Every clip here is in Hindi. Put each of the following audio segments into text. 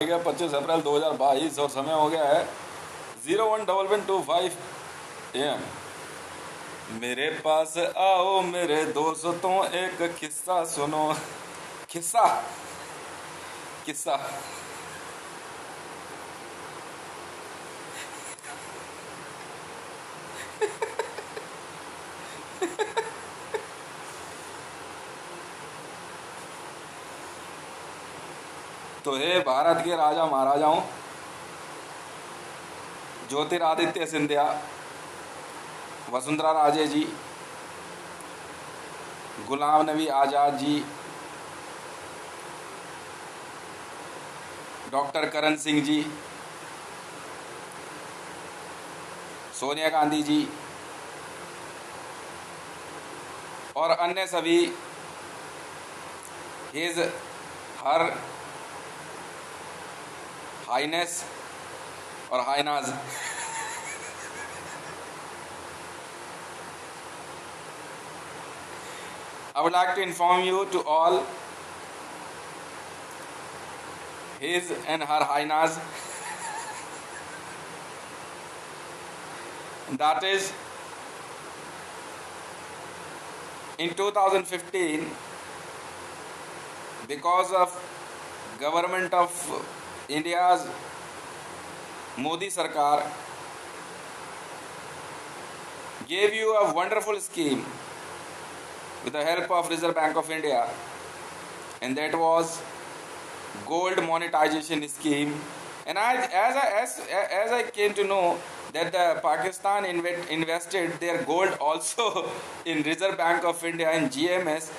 गया 25 अप्रैल 2022 और समय हो गया है 011125 AM। मेरे पास आओ मेरे दोस्तों, एक किस्सा सुनो। किस्सा किस्सा तो हे भारत के राजा महाराजाओं, ज्योतिरादित्य सिंधिया, वसुंधरा राजे जी, गुलाम नबी आज़ाद जी, डॉक्टर करण सिंह जी, सोनिया गांधी जी और अन्य सभी हिज हर हाइनेस और hyenas, I would like to inform you to all his and her highness, that is in 2015, because of government of India's Modi Sarkar gave you a wonderful scheme with the help of Reserve Bank of India, and that was gold monetization scheme. And as I came to know that the Pakistan invested their gold also in Reserve Bank of India and GMS.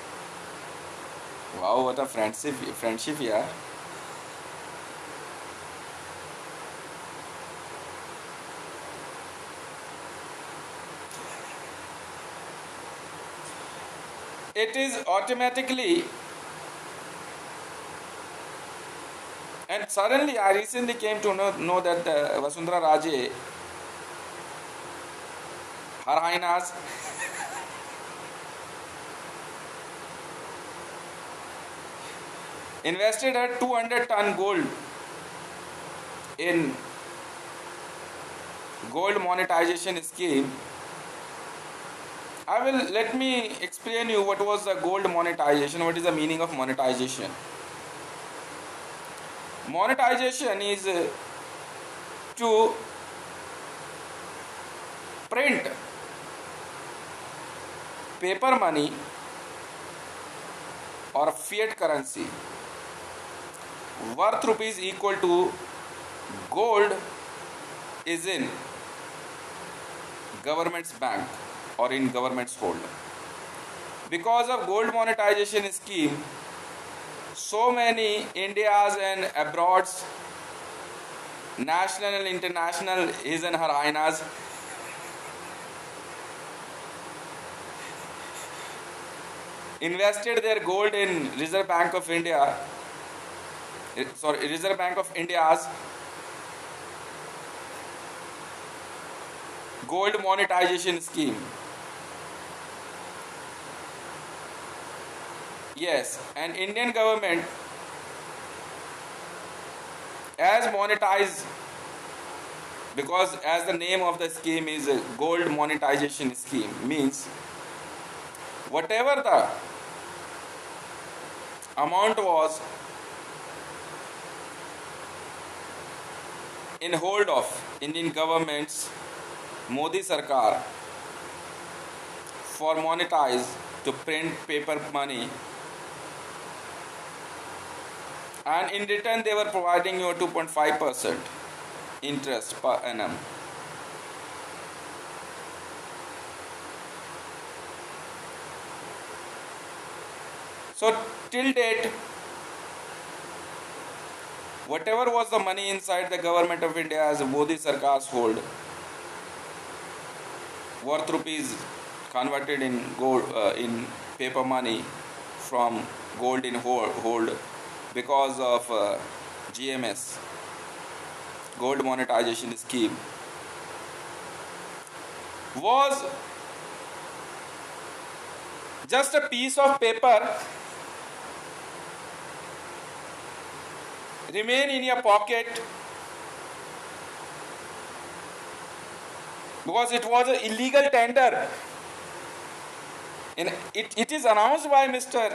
Wow, what a friendship, yeah. It is automatically, and suddenly I recently came to know that Vasundhara Raje, Her Highness, invested a 200-ton gold in gold monetization scheme. Let me explain you what was the gold monetization, what is the meaning of monetization. Monetization is to print paper money or fiat currency worth rupees equal to gold is in government's bank or in government's hold. Because of gold monetization scheme, so many India's and abroad's national and international His and Her Highness invested their gold in Reserve Bank of India's gold monetization scheme. Yes, and Indian government as monetized, because as the name of the scheme is a gold monetization scheme, means whatever the amount was in hold of Indian government's Modi Sarkar for monetize to print paper money, and in return they were providing you 2.5% interest per annum. So till date, whatever was the money inside the government of India as Modi Sarkar's hold, worth rupees converted in gold in paper money from gold in hold because of GMS, gold monetization scheme, was just a piece of paper remain in your pocket because it was an illegal tender. And it is announced by Mr.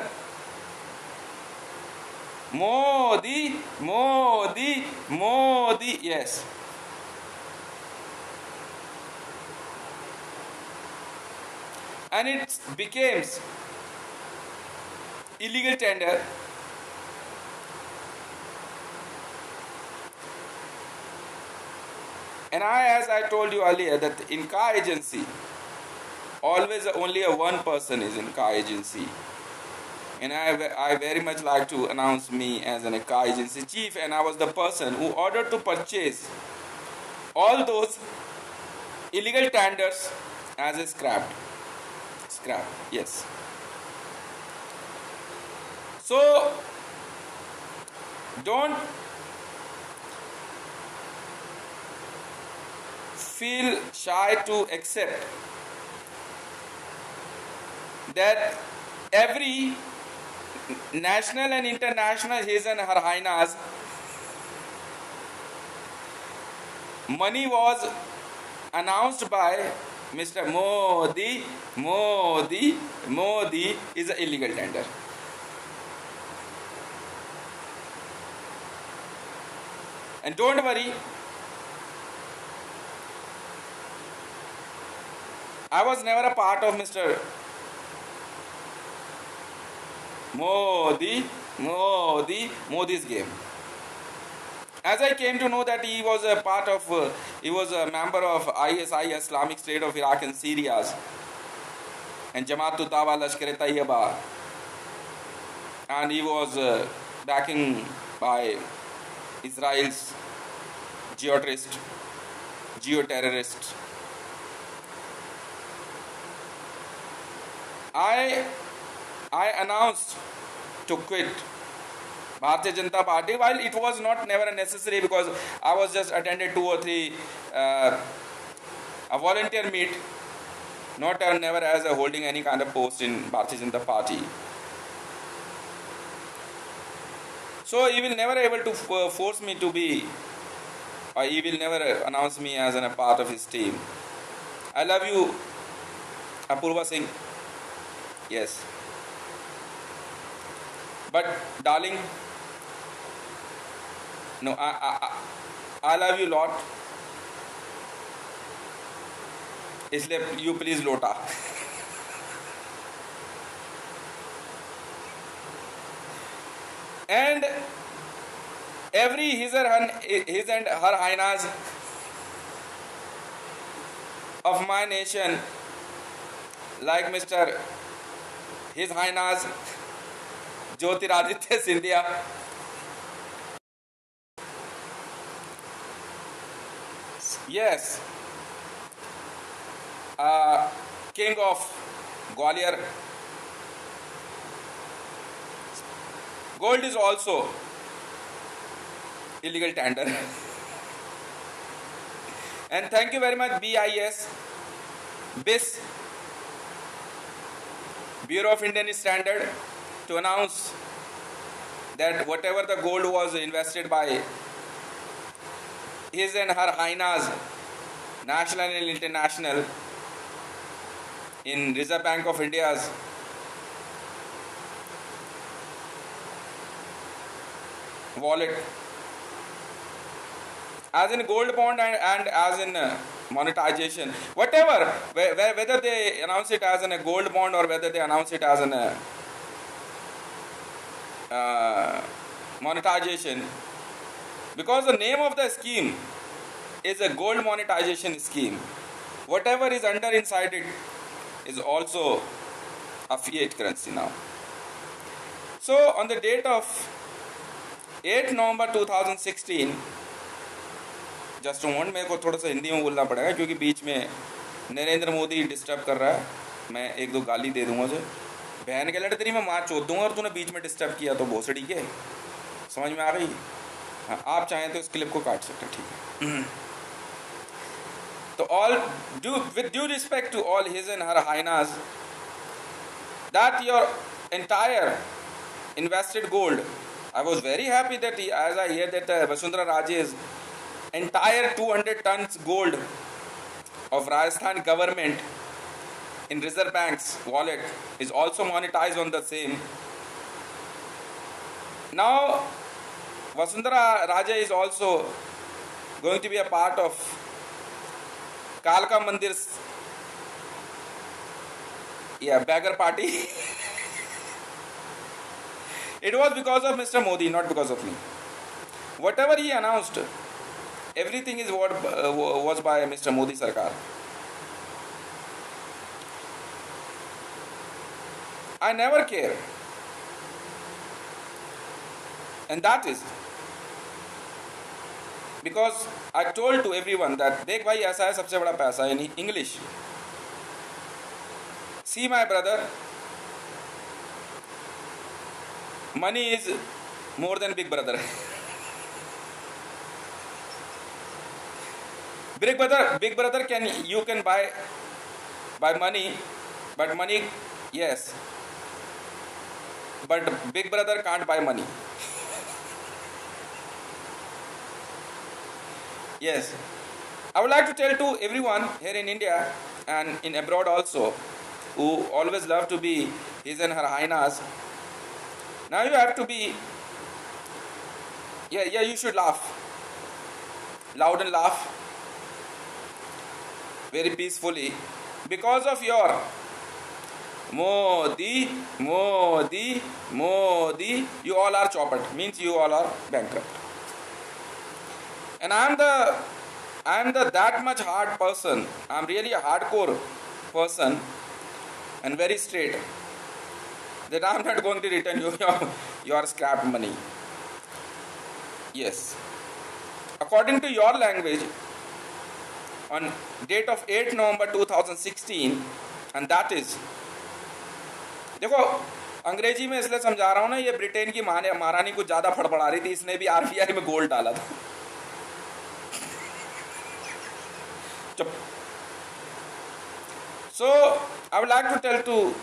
Modi, Modi, Modi, yes. And it becomes illegal tender. And as I told you earlier, that in car agency, always only a one person is in car agency. And I very much like to announce me as a car agency chief, and I was the person who ordered to purchase all those illegal tenders as a scrap, yes. So don't feel shy to accept that every national and international His and Her Highness money was announced by Mr. Modi, Modi, Modi is an illegal tender. And don't worry, I was never a part of Mr. Modi's game. As I came to know that he was a part of, he was a member of ISI, Islamic State of Iraq and Syria, and Jamaat Dawa Lashkar-e-Taiba, and he was backing by Israel's geoterrorist. I announced to quit Bharatiya Janata Party, while it was not never necessary, because I was just attended 2 or 3 a volunteer meet, not never as a holding any kind of post in Bharatiya Janata Party. So he will never able to force me to be, or he will never announce me as a part of his team. I love you, Apurva Singh. Yes. But darling, no, I love you lot. इसलिए you please lota. And every his and her highness of my nation, like Mr. His Highness Jyotiraditya Scindia, yes, King of Gwalior. Gold is also illegal tender. And thank you very much, BIS, Bureau of Indian Standard, to announce that whatever the gold was invested by His and Her Highness, national and international, in Reserve Bank of India's wallet, as in gold bond and as in monetization, whatever, whether they announce it as a gold bond or whether they announce it as an monetization, because the name of the scheme is a gold monetization scheme, whatever is under inside it is also a fiat currency now. So on the date of 8 November 2016, just moment, मेरे को थोड़ा सा हिंदी में बोलना पड़ेगा क्योंकि बीच में नरेंद्र मोदी डिस्टर्ब कर रहा है, मैं 1-2 गाली दे दूंगा उसे, बहन के लड़ तेरी मैं मार चोद दूंगा और तूने बीच में डिस्टर्ब किया तो भोसड़ी के, समझ में आ गई? हाँ, आप चाहें तो इस क्लिप को काट सकते हैं, ठीक है? तो all with due respect to all His and Her Highness, that your entire invested gold I was very happy that as I hear that Vasundhara Raje's entire 200 tons gold of Rajasthan government in Reserve Bank's wallet is also monetized on the same. Now, Vasundhara Raje is also going to be a part of Kalka Mandir's beggar party. It was because of Mr. Modi, not because of me. Whatever he announced, everything is what was by Mr. Modi Sarkar. I never care. And that is because I told to everyone that देख भाई ऐसा है सबसे बड़ा पैसा in English. See my brother, money is more than big brother. Big brother you can buy money, but money, yes, but big brother can't buy money. Yes, I would like to tell to everyone here in India and in abroad also, who always love to be His and Her Highness. Now you have to be, you should laugh, loud and laugh, very peacefully, because of your Modi, you all are chopped, means you all are bankrupt. And I am the that much hard person. I am really a hardcore person and very straight that I am not going to return you your scrap money. Yes. According to your language, on date of 8 November 2016, and that is, देखो अंग्रेजी में इसलिए समझा रहा हूँ ना, ये ब्रिटेन की महारानी कुछ ज़्यादा फड़फड़ा रही थी, इसने भी आरबीआई में गोल्ड डाला था. So, I would like to tell to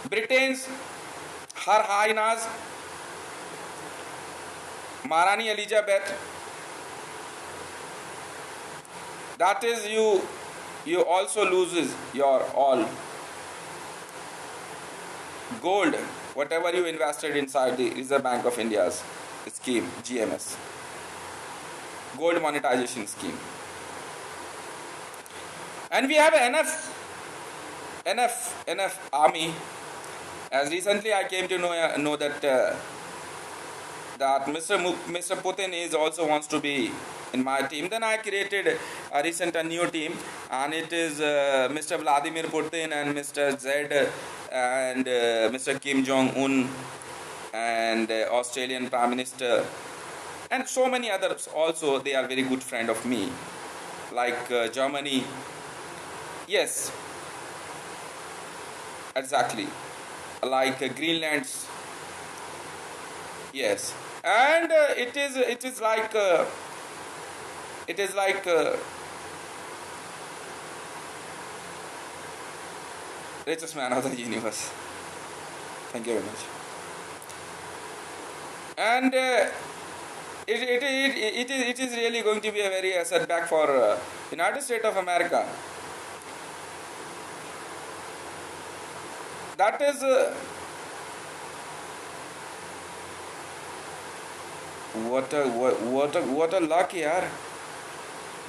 Britain's Her Highness Maharani Elizabeth, that is you also loses your all gold, whatever you invested inside the Reserve Bank of India's scheme, GMS, gold monetization scheme. And we have enough army. As recently I came to know that Mr. Putin is also wants to be in my team. Then I created a new team, and it is Mr. Vladimir Putin and Mr. Zed and Mr. Kim Jong-un and Australian Prime Minister and so many others also. They are very good friend of me, like Germany. Yes, exactly, like Greenland's. Yes, and it is like richest man of the universe. Thank you very much. And it is really going to be a very setback for United States of America. That is what a luck, yaar.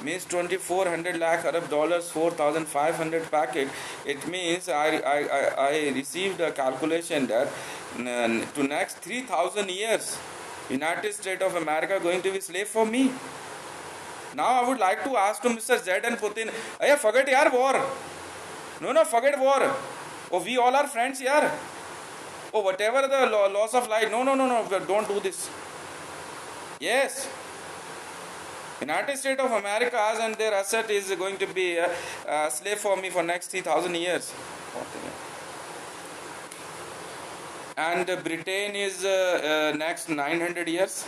Means 2,400 lakh Arab dollars, 4,500 packet. It means I received a calculation that to next 3,000 years, United States of America going to be slave for me. Now I would like to ask to Mr. Zed and Putin, hey, forget yaar war. No, forget war. Oh, we all are friends here. Oh, whatever the loss of life. No, don't do this. Yes. United States of America and their asset is going to be a slave for me for next 3,000 years. And Britain is next 900 years.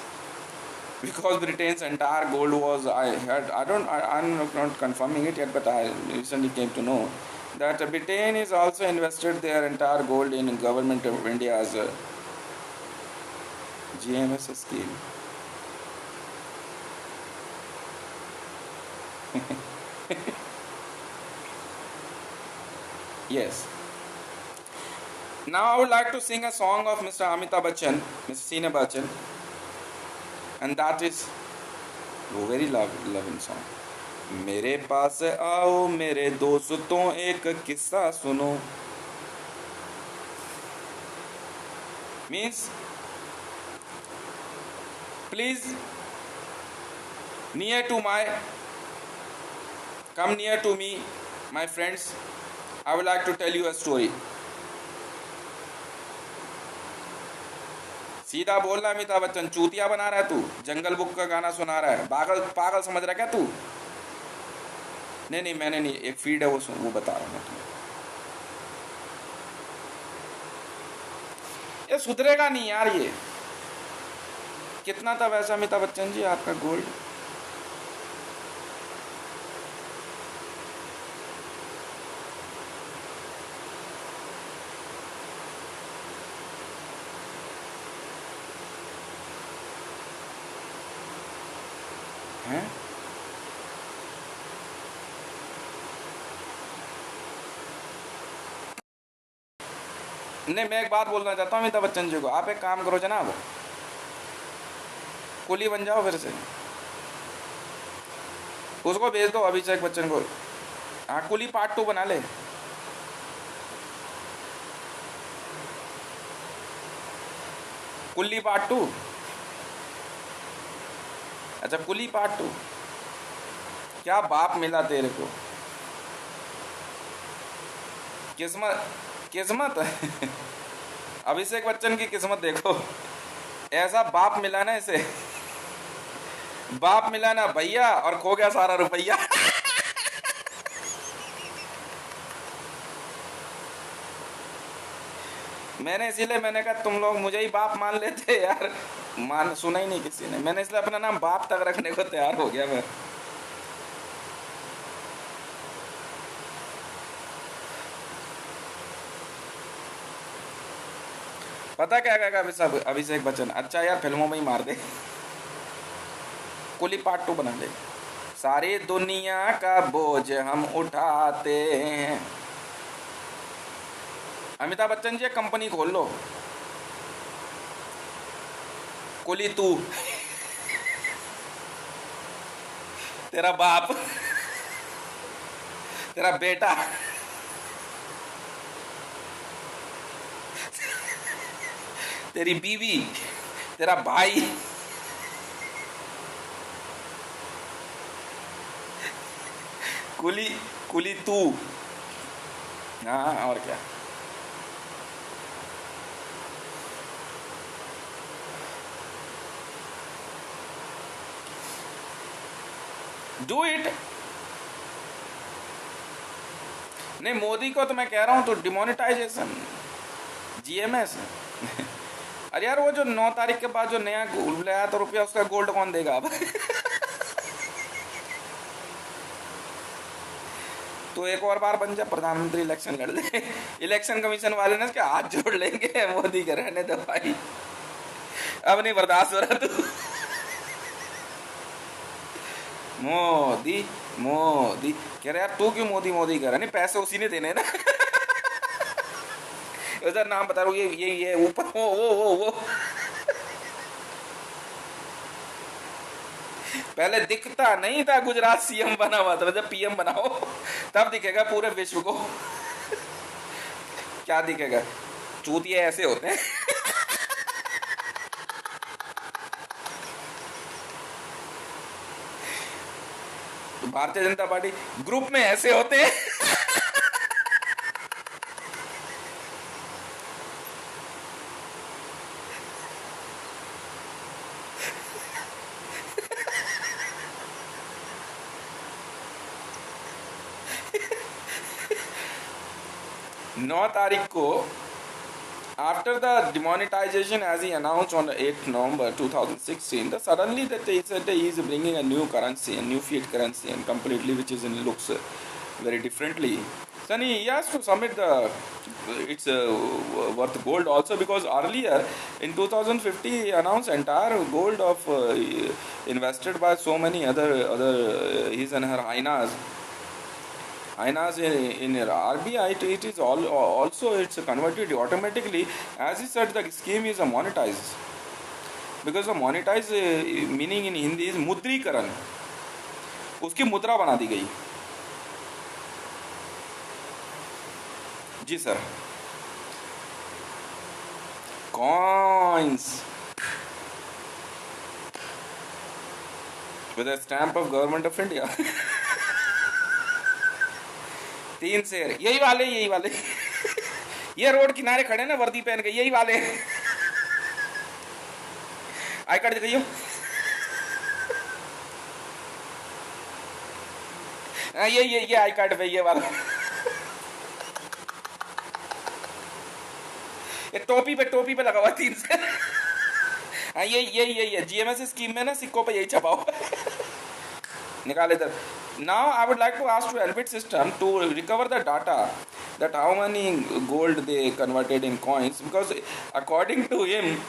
Because Britain's entire gold was, I'm not confirming it yet, but I recently came to know that Britain is also invested their entire gold in government of India's GMS scheme. Yes. Now I would like to sing a song of Mr. Amitabh Bachchan, Mr. Sina Bachchan, and that is a very loving song. मेरे पास आओ मेरे दोस्तों एक किस्सा सुनो. Means, please come near to me, my friends. I would like to tell you a story. सीधा बोल रहा अमिताभ बच्चन, चूतिया बना रहा है तू, जंगल बुक का गाना सुना रहा है, पागल पागल समझ रहा क्या तू? नहीं मैंने नहीं, एक फीड है वो बता रहा हूँ मैं तुम्हें. ये सुधरेगा नहीं यार. ये कितना था वैसा अमिताभ बच्चन जी आपका गोल्ड? हैं? नहीं, मैं एक बात बोलना चाहता हूँ अमिताभ बच्चन जी को. आप एक काम करो जनाब, कुली बन जाओ फिर से. उसको भेज दो अभिषेक बच्चन को. हाँ, कुली पार्ट 2 बना ले. कुली पार्ट 2. अच्छा, कुली पार्ट 2. क्या बाप मिला तेरे को. किस्मत अभिषेक बच्चन की किस्मत देखो. ऐसा बाप मिला ना इसे. बाप मिला ना भैया और खो गया सारा रुपया. इसीलिए मैंने कहा तुम लोग मुझे ही बाप मान लेते यार. सुना ही नहीं किसी ने. मैंने इसलिए अपना नाम बाप तक रखने को तैयार हो गया मैं. पता क्या कहेगा अभिषेक बच्चन? अच्छा यार, फिल्मों में ही मार दे. कुली पार्ट 2 बना ले. सारी दुनिया का बोझ हम उठाते हैं. अमिताभ बच्चन जी कंपनी खोल लो. कुली तू, तेरा बाप, तेरा बेटा, तेरी बीवी, तेरा भाई, कुली तू. हाँ, और क्या. Do it. नहीं, मोदी को तो मैं कह रहा हूं तो डिमोनेटाइजेशन, GMS. अरे यार, वो जो 9 तारीख के बाद जो नया गोल्ड लाया तो रुपया, उसका गोल्ड कौन देगा अब? तो एक और बार बन जा प्रधानमंत्री, इलेक्शन लड़ ले. इलेक्शन कमीशन वाले ने उसके हाथ जोड़ लेंगे. मोदी के रहने दो भाई, अब नहीं बर्दाश्त हो रहा तू. मोदी कह रहे यार, तू क्यों मोदी कर रहा? नहीं, पैसे उसी ने देने ना. उधर नाम बता रहा हूँ, ये ऊपर वो पहले दिखता नहीं था. गुजरात CM बना हुआ था. जब PM बनाओ तब दिखेगा पूरे विश्व को. क्या दिखेगा? चूतिए ऐसे होते हैं. भारतीय जनता पार्टी ग्रुप में ऐसे होते हैं. नौ तारीख को, after the demonetization as he announced on 8th November 2016, suddenly that he said that he is bringing a new currency, a new fiat currency, and completely which is in looks very differently. Sunny, he has to submit the its worth gold also, because earlier in 2050 he announced entire gold of invested by so many other his and her Hainas in RBI. It is also it's converted automatically. As he said, the scheme is a monetized, because the monetize meaning in Hindi is मुद्रीकरण, उसकी मुद्रा बना दी गई. जी sir. Coins with a stamp of government of India. 3 शेर, यही वाले ये रोड किनारे खड़े ना वर्दी पहन के, यही वाले. आई कार्ड दिखाइयो. ये आई कार्ड पे ये वाला. ये टोपी पे लगा हुआ 3 से. हाँ ये GMS स्कीम में ना सिक्कों पे यही छपाओ. निकाल इधर. Now I would like to ask to Elbit system to recover the data that how many gold they converted in coins, because according to him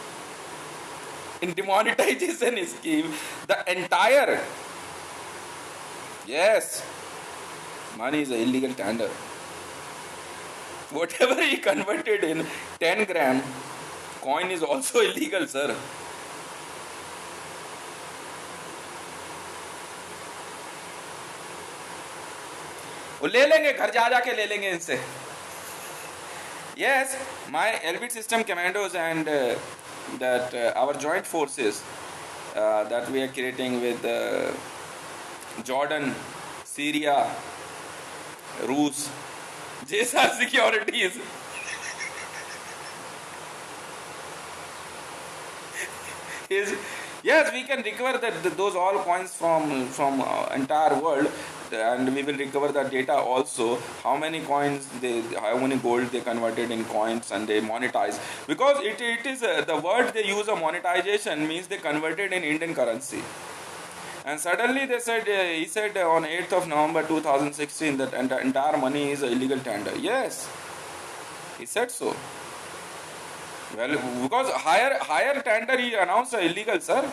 in demonetization scheme the entire, yes, money is an illegal tender. Whatever he converted in 10 gram coin is also illegal, sir. वो ले लेंगे, घर जाके ले लेंगे इनसे. Yes, my Elbit system commandos and that our joint forces that we are creating with Jordan, Syria, Rus, JSR securities. Yes, we can recover those all coins from entire world, and we will recover the data also, how many coins how many gold they converted in coins and they monetize, because it is the word they use of monetization means they converted in Indian currency. And suddenly they said, he said on 8th of November 2016 that entire money is illegal tender. Yes, he said so. Well, because higher tender he announced illegal, sir.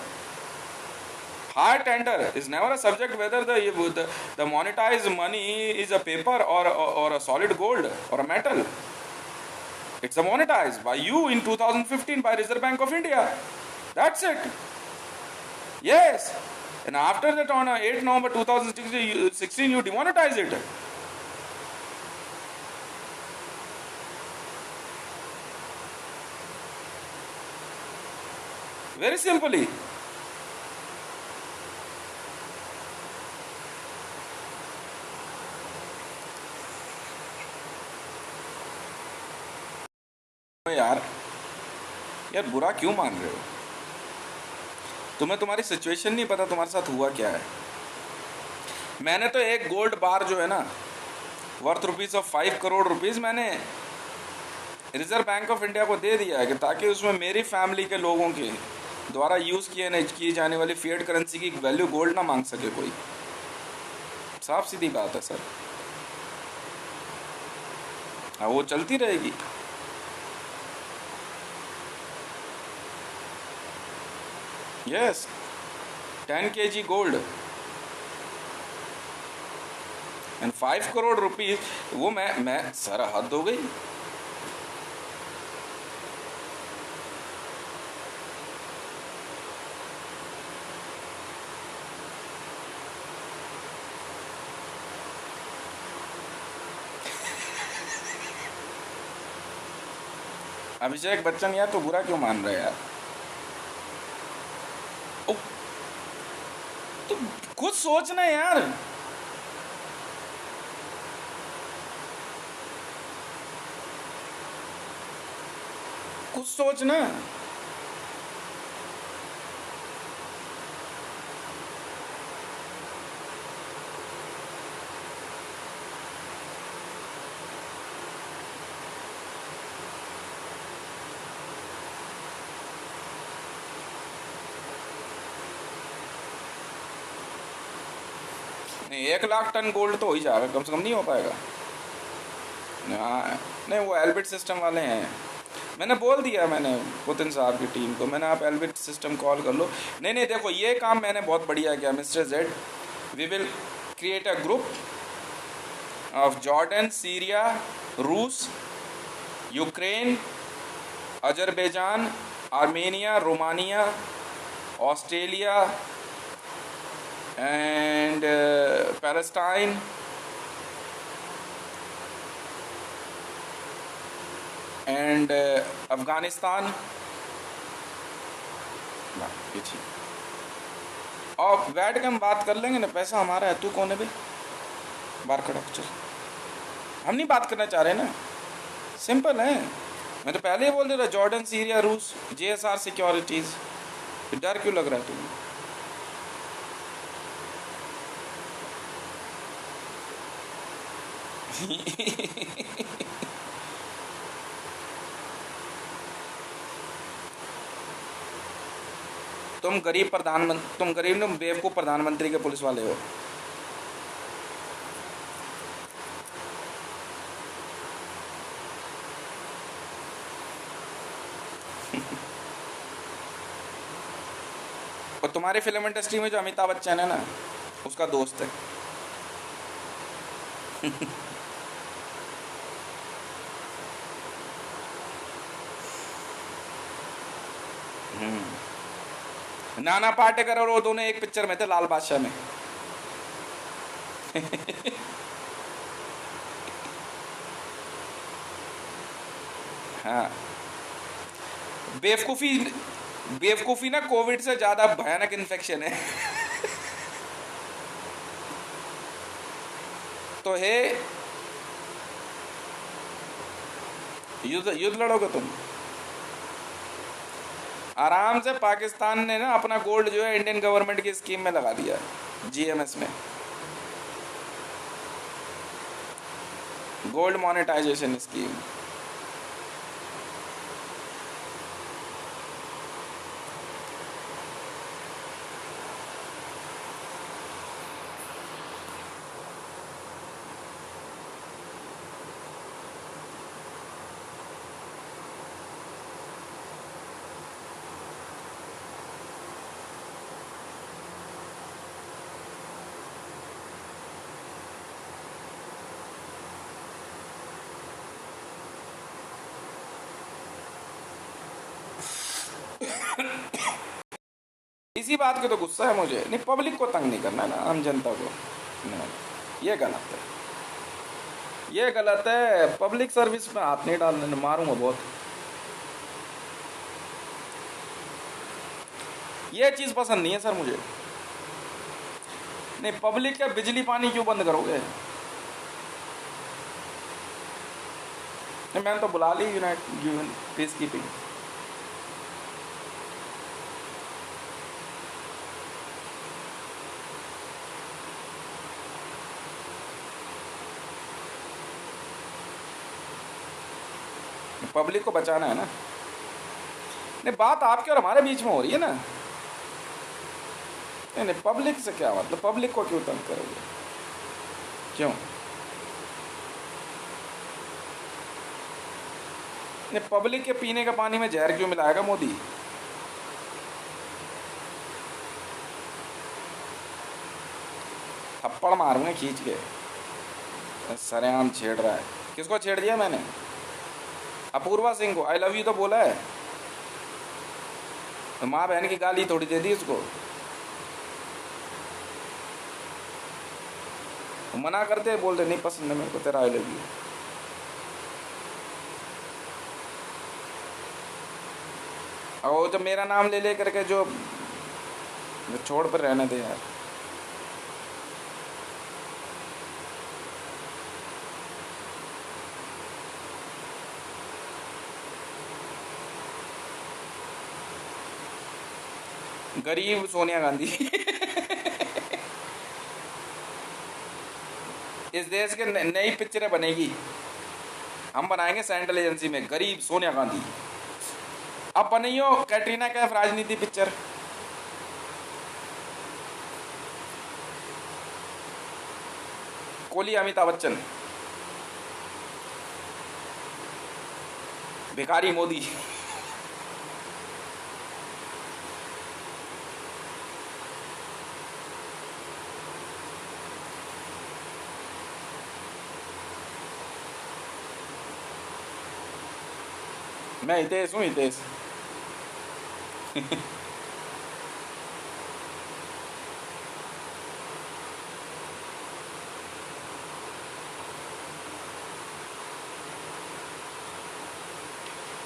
Higher tender is never a subject whether the monetized money is a paper or a solid gold or a metal. It's a monetized by you in 2015 by Reserve Bank of India. That's it. Yes. And after that on 8 November 2016 you demonetize it. Very simply. यार बुरा क्यों मान रहे हो? तुम्हें तुम्हारी सिचुएशन नहीं पता तुम्हारे साथ हुआ क्या है. मैंने तो एक गोल्ड बार जो है ना worth rupees of 5 crore rupees मैंने रिजर्व बैंक ऑफ इंडिया को दे दिया है कि ताकि उसमें मेरी फैमिली के लोगों के द्वारा यूज की जाने वाली फिएट करेंसी की वैल्यू गोल्ड ना मांग सके कोई. साफ सीधी बात है सर. हाँ, वो चलती रहेगी. Yes, 10 kg gold and 5 crore rupees. वो मैं सर हद हो गई. अभिषेक बच्चन यार तो बुरा क्यों मान रहे यार? तो कुछ सोचना यार. कुछ सोचना. नहीं, 1 लाख टन गोल्ड तो हो ही जाएगा, कम से कम नहीं हो पाएगा. हाँ, नहीं वो एल्बिट सिस्टम वाले हैं। मैंने बोल दिया, मैंने पुतिन साहब की टीम को, मैंने आप एल्बिट सिस्टम कॉल कर लो। नहीं नहीं, देखो ये काम मैंने बहुत बढ़िया किया mister Z. We will create a group of Jordan, Syria, रूस, Ukraine, Azerbaijan, Armenia, Romania, Australia and Palestine and Afghanistan. और बैठ के हम बात कर लेंगे ना, पैसा हमारा है, तू कौन है भाई, बाहर खड़ा चल। हम नहीं बात करना चाह रहे ना, सिंपल है। मैं तो पहले ही बोल दे रहा, जॉर्डन, सीरिया, रूस, JSR सिक्योरिटीज। डर क्यों लग रहा है तुम्हें? तुम गरीब ने बेवकूफ प्रधानमंत्री के पुलिस वाले हो। और तुम्हारी फिल्म इंडस्ट्री में जो अमिताभ बच्चन है ना, उसका दोस्त है। नाना पाटेकर और वो दोनों एक पिक्चर में थे, लाल बादशाह में। हाँ, बेवकूफी, बेवकूफी ना कोविड से ज्यादा भयानक इन्फेक्शन है। तो हे, युद्ध युद्ध लड़ोगे तुम? आराम से पाकिस्तान ने ना अपना गोल्ड जो है इंडियन गवर्नमेंट की स्कीम में लगा दिया, GMS में, गोल्ड मोनेटाइजेशन स्कीम। इसी बात के तो गुस्सा है मुझे। नहीं, पब्लिक को तंग नहीं करना है ना, आम जनता को। नहीं, ये गलत है, ये गलत है। पब्लिक सर्विस में हाथ नहीं डालने, मारूंगा बहुत। ये चीज पसंद नहीं है सर मुझे। नहीं, पब्लिक का बिजली पानी क्यों बंद करोगे? नहीं, मैंने तो बुला ली यूनाइटेड पीस कीपिंग। पब्लिक को बचाना है ना। नहीं, बात आपके और हमारे बीच में हो रही है ना। नहीं नहीं, पब्लिक से क्या मतलब, पब्लिक को क्यों तंग करोगे? क्यों? नहीं, पब्लिक के पीने का पानी में जहर क्यों मिलाएगा मोदी? थप्पड़ मारूंगा खींच के। सरेआम छेड़ रहा है। किसको छेड़ दिया मैंने? अपूर्वा सिंह को। आई लव यू तो बोला है, तो माँ बहन की गाली थोड़ी दे दी उसको। मना करते बोलते नहीं पसंद है मेरे को तेरा आई लव यू। और वो जो मेरा नाम ले ले करके जो छोड़ पर रहने दे यार। गरीब सोनिया गांधी। इस देश के नई पिक्चरें बनेगी, हम बनाएंगे सेंट्रल एजेंसी में, गरीब सोनिया गांधी। अब बनाइयो कैटरीना कैफ राजनीति पिक्चर। कोहली अमिताभ बच्चन। भिखारी मोदी। मैं हितेश हूँ, हितेश।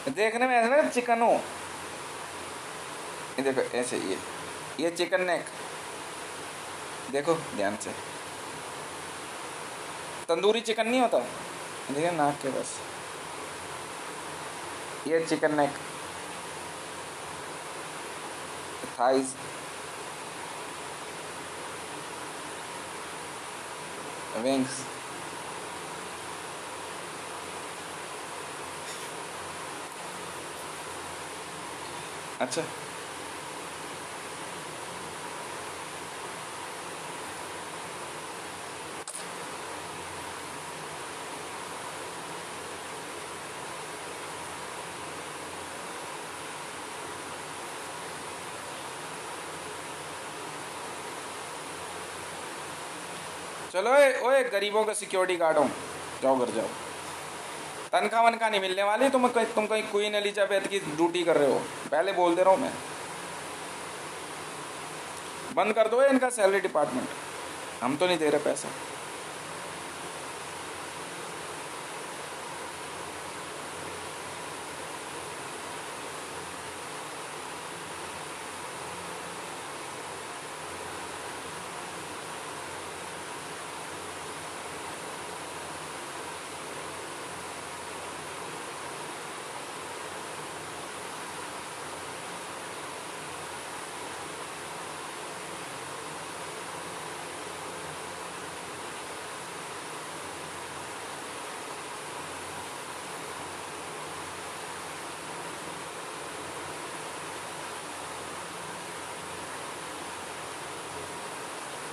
देखने में ऐसा ना चिकन हो। ये देखो ऐसे, ये चिकन नेक देखो ध्यान से, तंदूरी चिकन नहीं होता, देखिए नाक के बस, ये चिकन नेक, थाइस, विंग्स। अच्छा, चलो ओए गरीबों का सिक्योरिटी गार्ड हूँ, जाओ घर जाओ। तनख्वाह वनख्वाह नहीं मिलने वाली, तुम कहीं क्वीन एलिजाबेथ की ड्यूटी कर रहे हो, पहले बोल दे रहा हूँ मैं। बंद कर दो इनका सैलरी डिपार्टमेंट, हम तो नहीं दे रहे पैसा।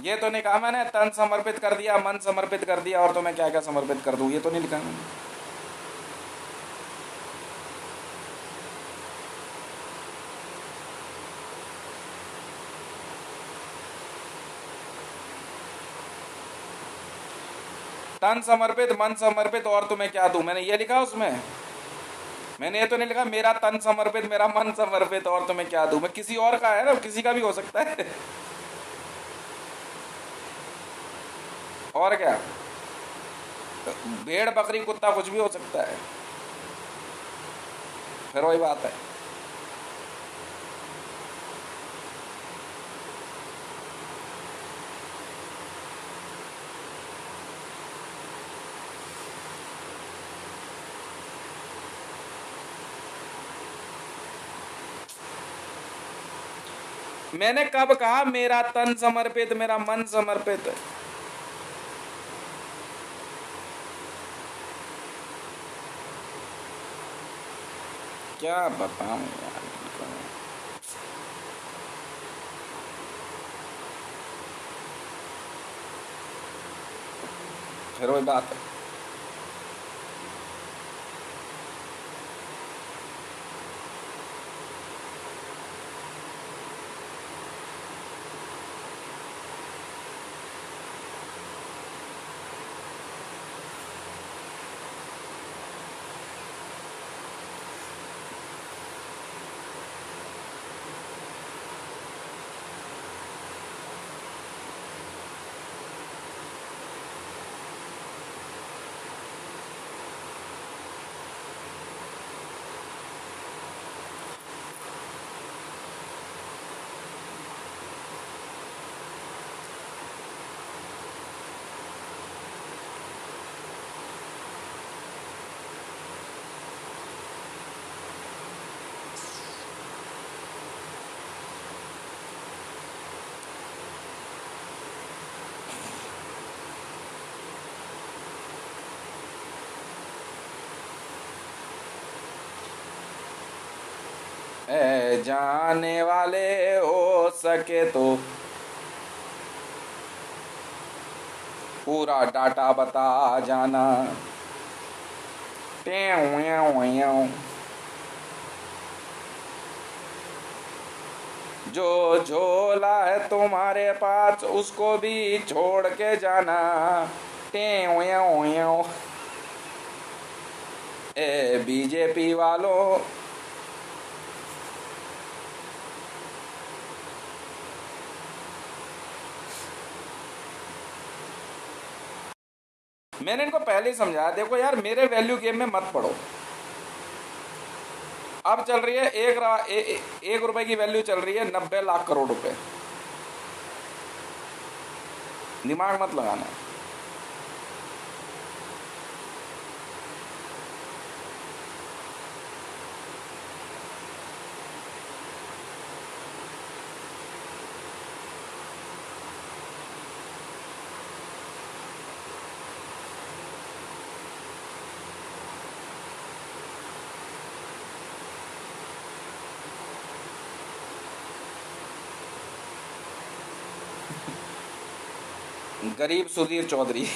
ये तो नहीं कहा मैंने तन समर्पित कर दिया, मन समर्पित कर दिया, और तो मैं क्या क्या समर्पित कर दूं, ये तो नहीं लिखा मैंने। तन समर्पित, मन समर्पित, और तुम्हें क्या दूं, मैंने ये लिखा उसमें। मैंने ये तो नहीं लिखा मेरा तन समर्पित, मेरा मन समर्पित, और तुम्हें क्या दूं। मैं किसी और का है ना, किसी का भी हो सकता है। और क्या, भेड़ बकरी कुत्ता कुछ भी हो सकता है, फिर वही बात है। मैंने कब कहा मेरा तन समर्पित, मेरा मन समर्पित। क्या बताऊं यार इनको मैं। फिर वही बात है। ए जाने वाले हो सके तो पूरा डाटा बता जाना। ट्याऊ, व्याऊ, व्याऊ। जो झोला है तुम्हारे पास उसको भी छोड़ के जाना। ए बीजेपी वालों, मैंने इनको पहले ही समझाया, देखो यार मेरे वैल्यू गेम में मत पड़ो। अब चल रही है एक रुपए की वैल्यू चल रही है 90 लाख करोड़ रुपए। दिमाग मत लगाना। गरीब सुधीर चौधरी।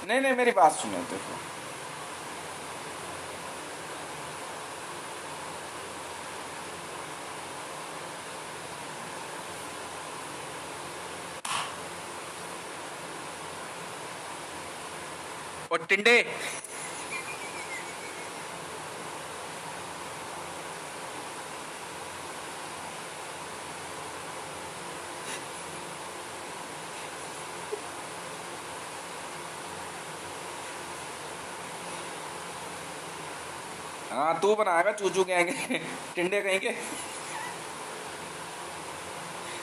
नहीं नहीं, मेरी बात सुनो, देखो और टिंडे, हाँ तू बनाएगा चूचू कहेंगे। टिंडे कहेंगे।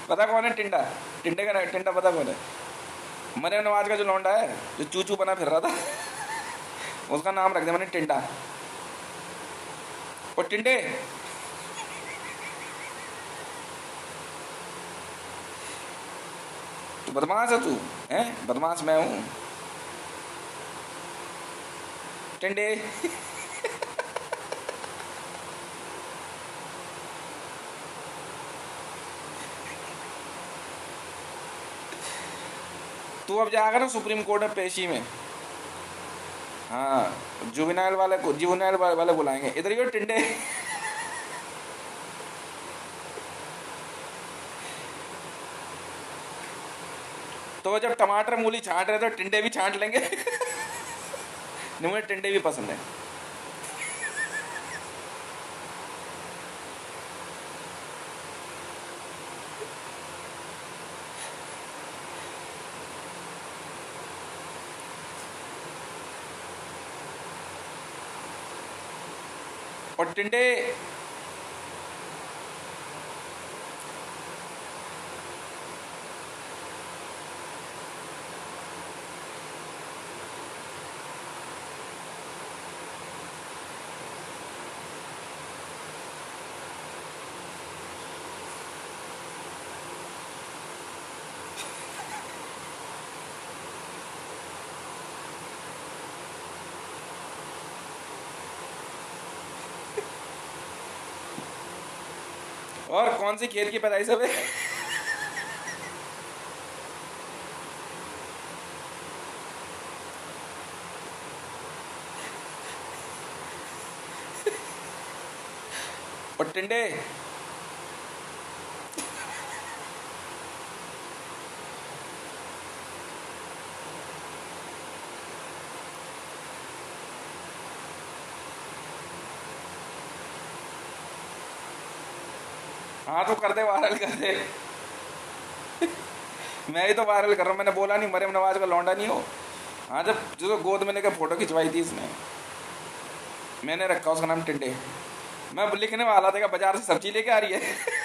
पता कौन है टिंडा? टिंडे का टिंडा पता कौन है? मरियम नवाज का जो लौंडा है जो चूचू बना फिर रहा था, उसका नाम रख दिया मैंने टिंडा। और टिंडे, तू बदमाश है, तू है बदमाश, मैं हूं टिंडे। तू अब जाएगा ना सुप्रीम कोर्ट में पेशी में, हाँ जुवेनाइल वाले बुलाएंगे, इधर ही हो टिंडे। तो जब टमाटर मूली छांट रहे तो टिंडे भी छांट लेंगे। नहीं, मुझे टिंडे भी पसंद है। और टिंडे, और कौन सी खेत की पैदाइश है बे? और टिंडे, हाँ तो कर दे, वायरल कर दे। मैं ही तो वायरल कर रहा हूँ, मैंने बोला नहीं मरियम नवाज का लौंडा नहीं हो। हाँ, जब जो गोद में लेकर फोटो खिंचवाई थी इसने, मैंने रखा उसका नाम टिंडे। मैं लिखने वाला था कि बाजार से सब्जी लेके आ रही है।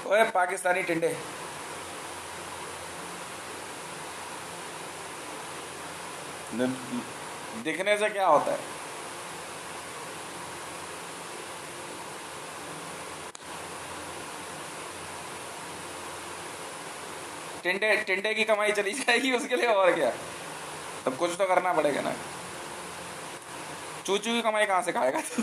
ओए पाकिस्तानी टिंडे। दिखने से क्या होता है? टिंडे टिंडे की कमाई चली जाएगी उसके लिए, और क्या। तब कुछ तो करना पड़ेगा ना। चूचू की कमाई कहाँ से खाएगा तू?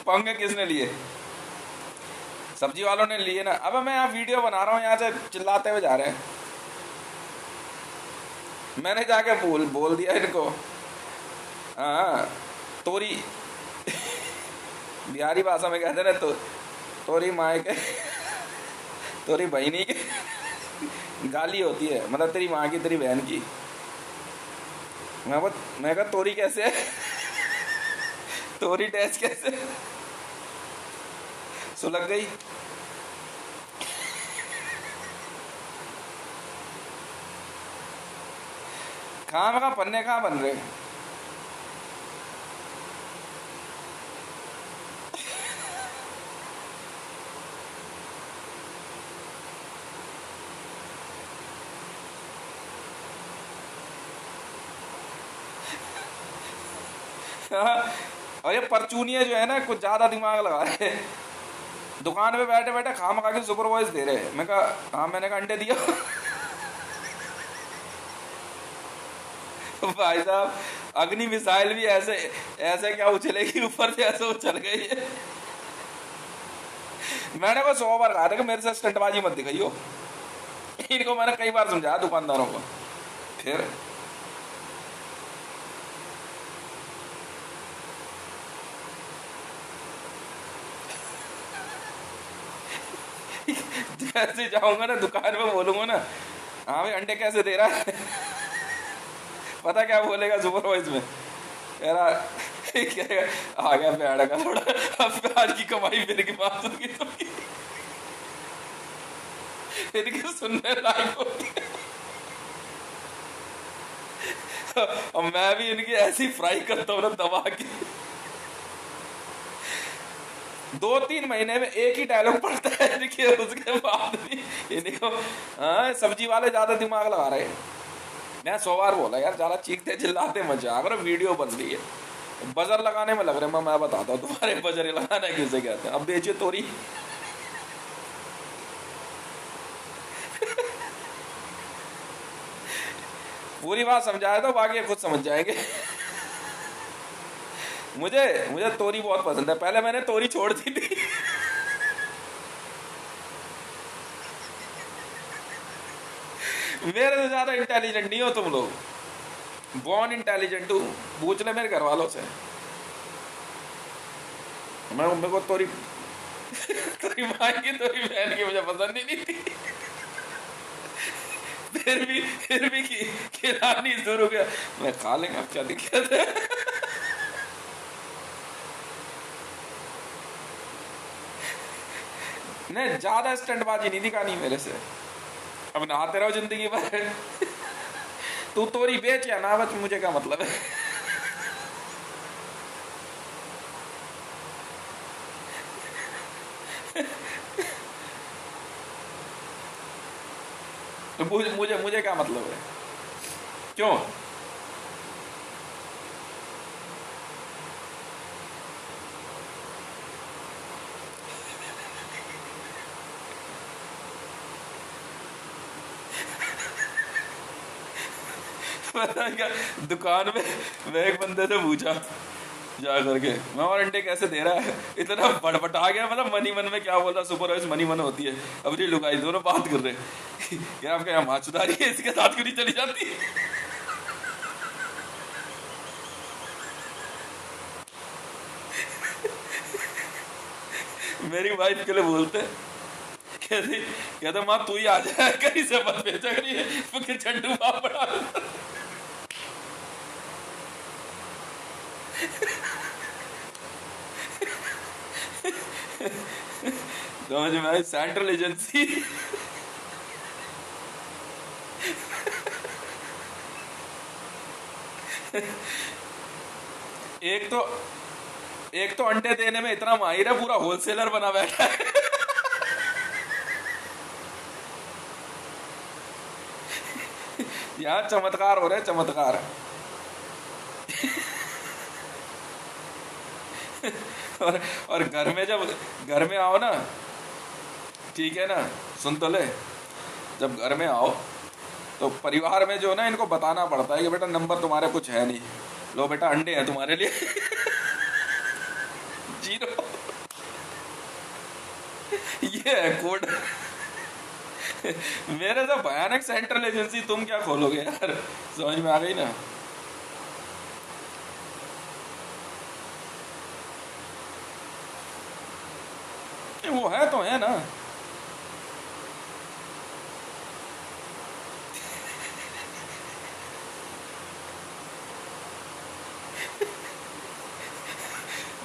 पंगे किसने लिए? सब्जी वालों ने लिए ना। अब मैं यहाँ वीडियो बना रहा हूँ, यहाँ से चिल्लाते हुए जा रहे हैं। मैंने जाके बोल बोल दिया इनको। हाँ, तोरी। बिहारी भाषा में कहते ना, तो तोरी माए के, तोरी बहनी के गाली होती है, मतलब तेरी माँ की, तेरी बहन की। मैं कहा तोरी कैसे है? तोरी डैश कैसे? सुलग गई। कहाँ पन्ने कहाँ बन रहे? हाँ, और ये परचूनिया जो है ना, कुछ ज्यादा दिमाग लगा रहे हैं। दुकान पे बैठे बैठे खाम खा के सुपर वॉइस दे रहे हैं। मैं कहा हाँ, मैंने कहा अंडे दिया। भाई साहब, अग्नि मिसाइल भी ऐसे ऐसे क्या उछलेगी ऊपर से, ऐसे उछल गई है। मैंने को 100 बार कहा था कि मेरे से स्टंटबाजी मत दिखाइयो। इनको मैंने कई बार समझाया दुकानदारों को। फिर जैसे जाऊंगा ना दुकान में, बोलूंगा ना हाँ भाई अंडे कैसे दे रहा है, पता क्या बोलेगा सुपर वॉइस में? कह रहा, कहेगा आ गया प्याड़ का थोड़ा, अब प्याड़ की कमाई मेरे की बात सुन की, इनकी सुनने लायक होती है। और मैं भी इनकी ऐसी फ्राई करता हूँ ना दबा के। 2-3 महीने में एक ही डायलॉग पड़ता है इनके, उसके बाद भी इनको हाँ, सब्जी वाले ज्यादा दिमाग लगा रहे हैं। मैं 100 बार बोला यार, ज्यादा चीखते चिल्लाते मत जा करो, वीडियो बन रही है। बजर लगाने में लग रहे हैं। मैं बताता हूँ तुम्हारे बजर लगाना किसे कहते हैं। अब बेचे तोरी। पूरी बात समझाए तो बाकी खुद समझ जाएंगे। मुझे मुझे तोरी बहुत पसंद है। पहले मैंने तोरी छोड़ दी थी। मेरे से ज्यादा इंटेलिजेंट नहीं हो तुम लोग। बॉर्न इंटेलिजेंट हूँ, पूछ ले मेरे घर वालों से। मैं मेरे को तोरी तोरी माँ की, तोरी बहन की मुझे पसंद ही नहीं थी। फिर भी खिलानी शुरू किया। मैं खा लेंगे, अब क्या दिक्कत है। नहीं, ज्यादा स्टंटबाजी नहीं दिखानी मेरे से। अब नहाते रहो जिंदगी भर। तू तोरी बेच या ना बच, मुझे क्या मतलब है। तो मुझे मुझे मुझे क्या मतलब है? क्यों? पता है क्या, दुकान में मैं एक बंदे से पूछा जा करके, मैं और अंडे कैसे दे रहा है, इतना बड़बटा गया, मतलब मनी मन में क्या बोलता, सुपरवाइज मनी मन होती है। अब ये लुगाई दोनों बात कर रहे क्या आपके यहाँ माँ चुदारी है, इसके साथ क्यों नहीं चली जाती? मेरी वाइफ के लिए बोलते कहती कहता माँ तू ही आ जाए, कहीं से मत भेजा करिए झंडू पापड़ा। समझ में आई? Central agency. एक तो एक तो अंडे देने में इतना माहिर है, पूरा होलसेलर बना बैठा है। यहाँ चमत्कार हो रहे, चमत्कार। और घर में जब घर में आओ ना, ठीक है ना, सुन तो ले, जब घर में आओ तो परिवार में जो ना इनको बताना पड़ता है कि बेटा नंबर तुम्हारे कुछ है नहीं, लो बेटा अंडे हैं तुम्हारे लिए। जीरो। ये है कोड। मेरे तो भयानक सेंट्रल एजेंसी, तुम क्या खोलोगे यार? समझ में आ गई ना? वो है तो है ना।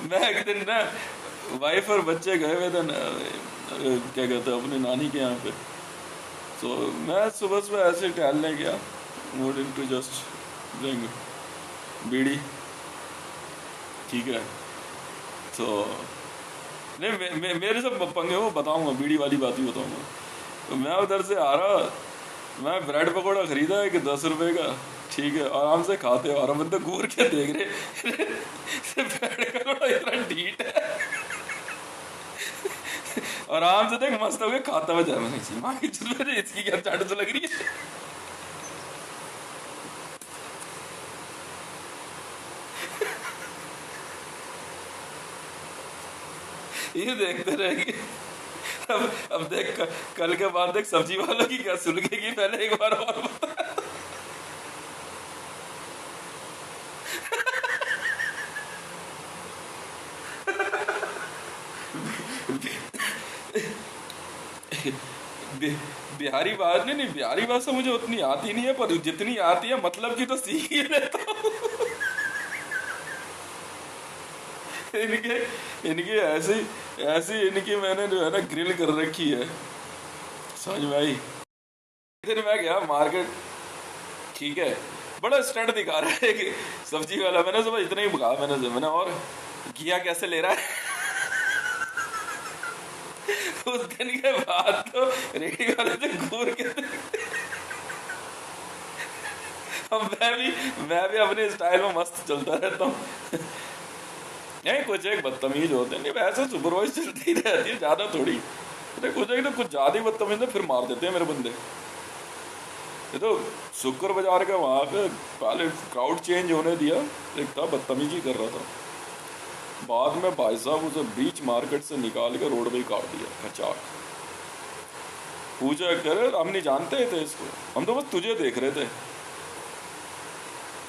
मैं एक दिन ना वाइफ और बच्चे गए हुए थे ना, क्या कहते हैं, अपनी नानी के यहाँ पे। तो मैं सुबह सुबह ऐसे टहलने गया, mood in to just drink bidi, ठीक है। तो नहीं मेरे सब पंगे वो बताऊंगा, बीड़ी वाली बात ही बताऊंगा। तो मैं उधर से आ रहा, मैं ब्रेड पकौड़ा खरीदा है कि 10 रुपए का, ठीक है, आराम से खाते हो, आराम बंदे घूर के देख रहे। ब्रेड पकौड़ा इतना ढीठ है, आराम से देख मस्त हो गया, खाता हुआ जा। मैंने माँ की चुल इसकी क्या चाट तो लग रही है। ये देखते रहेंगे। अब देख कल के बाद देख सब्जी वालों की क्या सुलगेगी, पहले एक बार और बता। बिहारी बात नहीं, बिहारी भाषा मुझे उतनी आती नहीं है, पर जितनी आती है मतलब की तो सीख ही लेता हूँ। इनके इनकी ऐसी ऐसी इनकी मैंने जो है ना ग्रिल कर रखी है, समझ में आई? दिन मैं गया मार्केट, ठीक है, बड़ा स्टैंड दिखा रहा है कि सब्जी वाला, मैंने सुबह इतना ही कहा, मैंने और घिया कैसे ले रहा है? उस दिन के बाद तो रेडी वाले से घूर के अब मैं भी अपने स्टाइल में मस्त चलता रहता हूँ। नहीं कुछ एक बदतमीज होते हैं, नहीं वैसे सुपरवाइज चलती ही रहती है, ज्यादा थोड़ी। कुछ एक तो कुछ ज्यादा ही बदतमीज है, फिर मार देते हैं मेरे बंदे। ये तो शुक्र बाजार का वहां पे पहले क्राउड चेंज होने दिया, एक था बदतमीजी कर रहा था, बाद में भाई साहब उसे बीच मार्केट से निकाल कर रोड पे ही काट दिया खचाक। पूछा करे हम नहीं जानते थे इसको, हम तो बस तुझे देख रहे थे।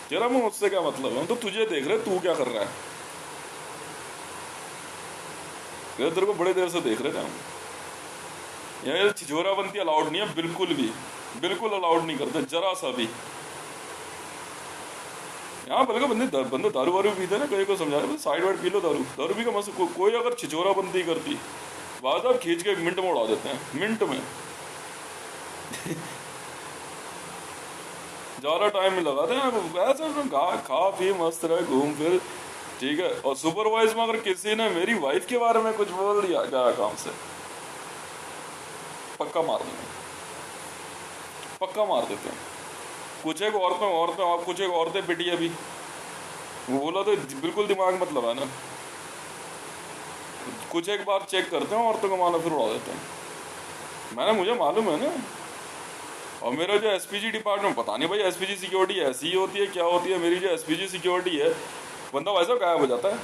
कह रहा मैं उससे क्या मतलब है, हम तो तुझे देख रहे, तू क्या कर रहा है? तेरे को बड़े देर से देख रहे थे हम। यहाँ छिछोराबंदी अलाउड नहीं है, बिल्कुल भी, बिल्कुल अलाउड नहीं करते जरा सा भी। यहाँ बल्कि बंदे दारू वारू पीते ना, कहीं को समझा रहे साइड वाइड पी लो, दारू पी का मस्त। कोई अगर छिछोराबंदी करती बात साहब खींच के 1 मिनट में उड़ा देते हैं, मिनट में। ज़्यादा टाइम नहीं लगाते हैं, ऐसा खा पी मस्त रहे, घूम फिर, ठीक है। और सुपरवाइज में अगर किसी ने मेरी वाइफ के बारे में कुछ बोल दिया गया काम से, पक्का मार दूंगा, पक्का मार देते हैं। कुछ एक औरतें कुछ एक औरतें पिटी अभी, वो बोला तो बिल्कुल दिमाग मत लगाना। कुछ एक बार चेक करते हैं औरतों का माला, फिर उड़ा देते हैं। मुझे मालूम है ना। और मेरा जो एसपीजी डिपार्टमेंट, पता नहीं भाई एसपीजी सिक्योरिटी ऐसी ही होती है क्या होती है, मेरी जो एसपीजी सिक्योरिटी है, बंदा वैसा गायब हो जाता है,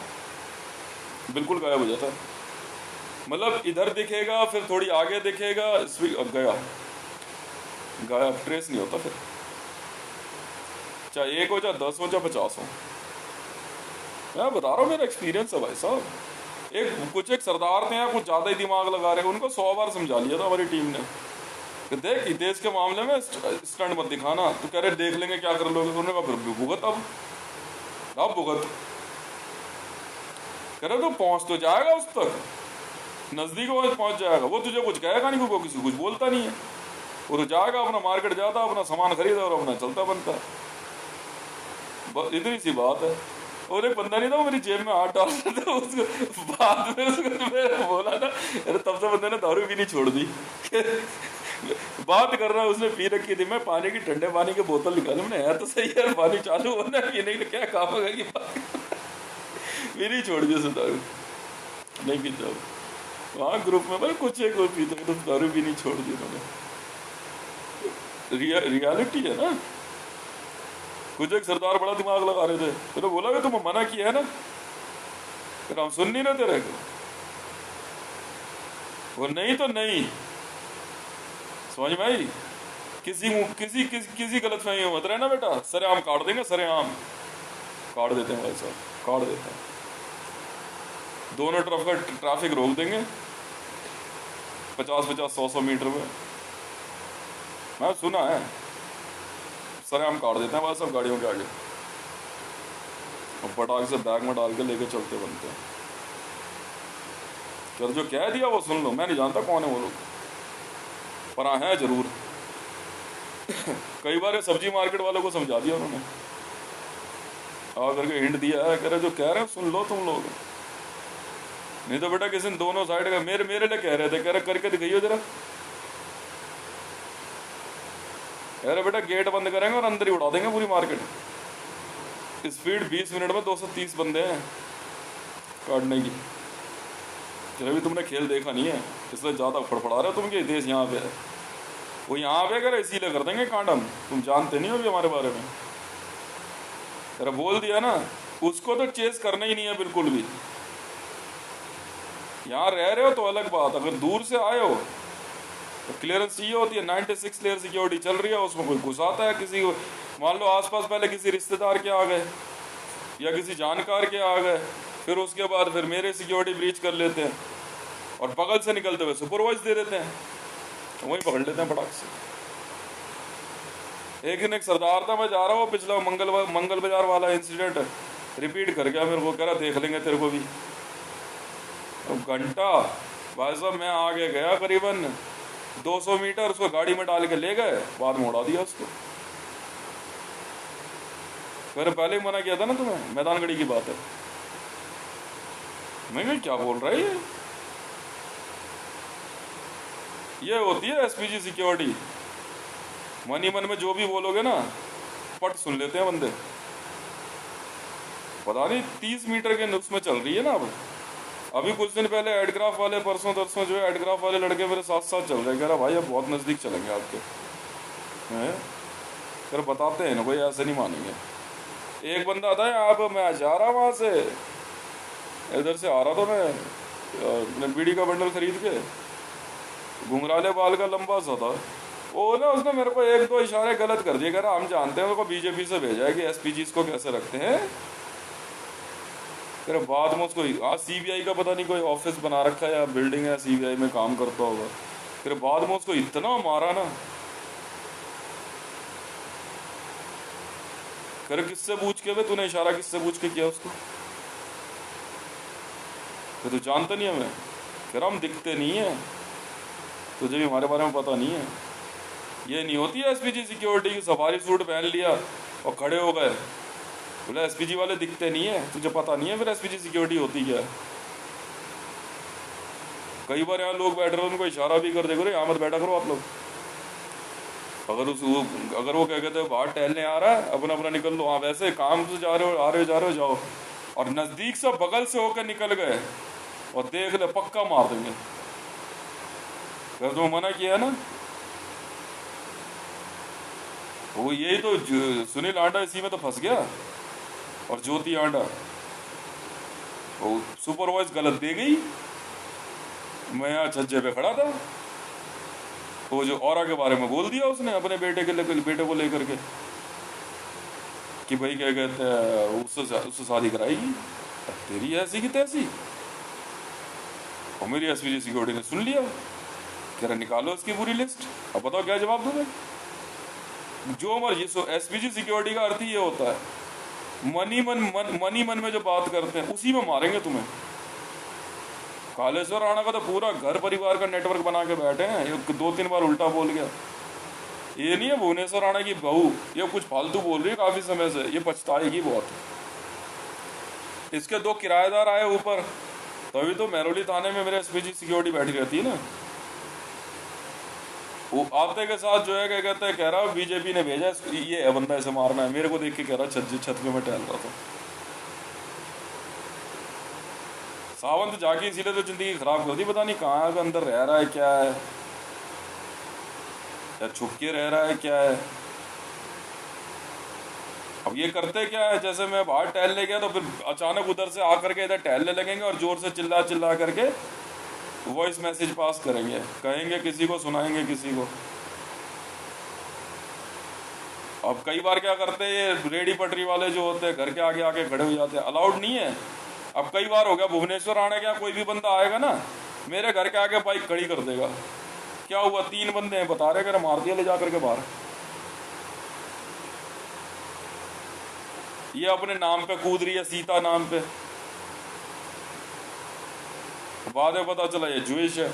बिल्कुल गायब हो जाता है। मतलब इधर दिखेगा, फिर थोड़ी आगे दिखेगा, गया गायब, ट्रेस नहीं होता फिर, चाहे 1 हो, चाहे 10 हो, चाहे 50 हो। मैं बता रहा हूँ, मेरा एक्सपीरियंस है भाई साहब। कुछ एक सरदार थे कुछ ज़्यादा ही दिमाग लगा रहे, उनको 100 बार समझा लिया था हमारी टीम ने कि देख देश के मामले में स्टंट मत दिखाना। तो कह रहे देख लेंगे क्या कर लोगे, उन्होंने कहा फिर भुगत, अब भुगत। कह रहे तो पहुंच तो जाएगा उस तक, नजदीक पहुंच जाएगा, वो तुझे कुछ कहेगा नहीं, वो किसी कुछ बोलता नहीं है, वो तो जाएगा अपना मार्केट जाता, अपना सामान खरीदा और अपना चलता बनता। इतनी सी बात है। और एक बंदा नहीं था, वो मेरी जेब में हाथ डाल रहा था, उसको बाद में उसको बोला ना, अरे तब से बंदे ने दारू भी नहीं छोड़ दी। बात कर रहा है, उसने पी रखी थी, मैं पानी की ठंडे पानी की बोतल निकाली, मैंने यार तो सही है पानी चालू होना है पीने के, क्या काम होगा कि भी नहीं छोड़ दिया दारू, नहीं पीता वहाँ ग्रुप में। भाई कुछ एक पीते तो दारू भी नहीं छोड़ दी उन्होंने। रियलिटी है ना। कुछ एक सरदार बड़ा दिमाग लगा रहे थे, तो बोला कि तुम मना किया है ना, फिर हम सुन नहीं रहे तेरे को, वो नहीं तो नहीं, समझ में आई। किसी गलत फहमी मत रहना बेटा, सरेआम काट देंगे, सरेआम काट देते हैं भाई साहब, काट देते हैं। दोनों तरफ का ट्रैफिक रोक देंगे 50-50, 100-100 मीटर में, मैं सुना है, सरेआम काट देते हैं भाई साहब गाड़ियों के आगे, और पटाखे से बैग में डाल के लेके चलते बनते हैं। कर जो कह दिया वो सुन लो, मैं नहीं जानता कौन है वो लोग, पर हाँ है जरूर। कई बार सब्जी मार्केट वालों को समझा दिया उन्होंने, आ करके हिंट दिया है, कह रहे जो कह रहे हैं सुन लो तुम लोग, नहीं तो बेटा किसी ने दोनों साइड का मेरे लिए कह रहे थे, कह रहे करके दिखाइयो जरा, कह रहे बेटा गेट बंद करेंगे और अंदर ही उड़ा देंगे पूरी मार्केट। स्पीड 20 मिनट में 230 बंदे हैं काटने की। चलो भी तुमने खेल देखा नहीं है, इसलिए ज़्यादा फड़फड़ा रहे हो तुम, कि देश यहाँ पे है, वो यहाँ पे अगर इसीलिए कर देंगे कांडम, तुम जानते नहीं हो भी हमारे बारे में। अरे बोल दिया ना, उसको तो चेस करना ही नहीं है बिल्कुल भी। यहाँ रह रहे हो तो अलग बात, अगर दूर से आए हो तो क्लियरेंस चाहिए होती है। 96 लेयर सिक्योरिटी चल रही है, उसमें कोई घुसाता है किसी को, मान लो आसपास पहले किसी रिश्तेदार के आ गए या किसी जानकार के आ गए, फिर उसके बाद फिर मेरे सिक्योरिटी ब्रीच कर लेते हैं और बगल से निकलते हुए सुपरवाइज दे देते हैं, तो वहीं पकड़ लेते हैं फटाक से। एक दिन एक सरदार था, मैं जा रहा हूँ, पिछला मंगल बाजार वाला इंसिडेंट रिपीट कर गया, मेरे को कह रहा देख लेंगे तेरे को भी। तो घंटा भाई साहब मैं आगे गया करीबन 200 मीटर, उसको गाड़ी में डाल के ले गए, बाद में उड़ा दिया उसको। मैंने पहले ही मना किया था ना तुम्हें, मैदानगढ़ी की बात है। मैं क्या बोल रहा है ये होती है एसपीजी सिक्योरिटी। मन ही मन में जो भी बोलोगे ना, पट सुन लेते हैं बंदे। पता नहीं 30 मीटर के उसमें चल रही है ना अब। अभी कुछ दिन पहले एडग्राफ वाले, परसों तरसों जो है एडग्राफ वाले लड़के मेरे साथ साथ चल रहे, कह रहा भाई अब बहुत नज़दीक चलेंगे आपके, फिर बताते हैं ना, कोई ऐसे नहीं मानेंगे। एक बंदा था आप, मैं जा रहा वहाँ से, इधर से आ रहा था मैं बीड़ी का बंडल खरीद के, घुंघराले बाल का लंबा सा था वो ना, उसने मेरे को 1-2 इशारे गलत कर दिए, कह रहा हम जानते हैं उसको बीजेपी से भेजा है कि एसपीजी को कैसे रखते हैं। फिर बाद में उसको सीबीआई का पता नहीं कोई ऑफिस बना रखा है या बिल्डिंग है, सीबीआई में काम करता होगा। फिर बाद में उसको इतना मारा ना, फिर किससे पूछ के, तूने इशारा किससे पूछ के किया उसको, फिर तू जानता नहीं हमें, फिर हम दिखते नहीं है, तुझे भी हमारे बारे में पता नहीं है। ये नहीं होती है एसपीजी सिक्योरिटी की, सफारी सूट पहन लिया और खड़े हो गए, बोले एसपीजी वाले दिखते नहीं है, तुझे पता नहीं है फिर एसपीजी सिक्योरिटी होती क्या है। कई बार यहाँ लोग बैठ रहे हैं, उनको इशारा भी कर देगा, यहाँ मत बैठा करो आप लोग, अगर वो क्या कहते हैं बाहर टहलने आ रहा है, अपना अपना निकल लो। हाँ वैसे काम से जा रहे हो, आ रहे हो, जा रहे हो, जाओ। और नजदीक से बगल से होकर निकल गए और देख ले पक्का मार देंगे। अगर तुम्हें मना किया है ना, वो यही तो सुनील आंडा इसी में तो फंस गया। और ज्योति आंडा वो सुपरवाइज गलत दे गई। मैं यहाँ छज्जे पे खड़ा था, वो जो औरा के बारे में बोल दिया उसने अपने बेटे को लेकर के कि भाई क्या कहते हैं उससे शादी कराएगी। अब तेरी ऐसी की तैसी। और मेरी एसपीजी सिक्योरिटी ने सुन लिया, कह रहा निकालो इसकी पूरी लिस्ट। अब बताओ क्या जवाब दूं मैं? जो मर्जी। सो एसपीजी सिक्योरिटी का अर्थ ही ये होता है मनी मन में जो बात करते हैं उसी में मारेंगे तुम्हें। कालेश्वर राणा का तो पूरा घर परिवार का नेटवर्क बना के बैठे हैं। ये 2-3 बार उल्टा बोल गया। ये नहीं है भुवनेश्वर राणा की बहू ये कुछ फालतू बोल रही है काफी समय से, ये पछताएगी बहुत। इसके 2 किराएदार आए ऊपर, तभी तो महरौली थाने में मेरे एसपीजी सिक्योरिटी बैठी रहती है ना। वो आते के साथ जो है क्या कहते हैं, कह रहा बीजेपी ने भेजा ये है बंदा, ऐसे मारना है। मेरे को देख के कह रहा छत पे मैं टहल रहा था। सावंत जाके इसीलिए तो जिंदगी खराब कर दी। पता नहीं कहाँ के अंदर रह रहा है, क्या है, या छुप के रह रहा है, क्या है। अब ये करते क्या है, जैसे मैं बाहर टहलने गया तो फिर अचानक उधर से आकर के इधर टहलने लगेंगे और जोर से चिल्ला चिल्ला करके वॉइस मैसेज पास करेंगे, कहेंगे किसी को, सुनाएंगे किसी को। अब कई बार क्या करते हैं, ये रेडी पटरी वाले जो होते हैं घर के आगे आके खड़े हो जाते हैं, अलाउड नहीं है। अब कई बार हो गया भुवनेश्वर आने क्या, कोई भी बंदा आएगा ना मेरे घर के आगे बाइक खड़ी कर देगा। क्या हुआ, 3 बंदे हैं बता रहे, मार दिया ले जाकर के बाहर। ये अपने नाम पे कूद रही है, सीता नाम पे। बाद में पता चला ये ज्वेश है।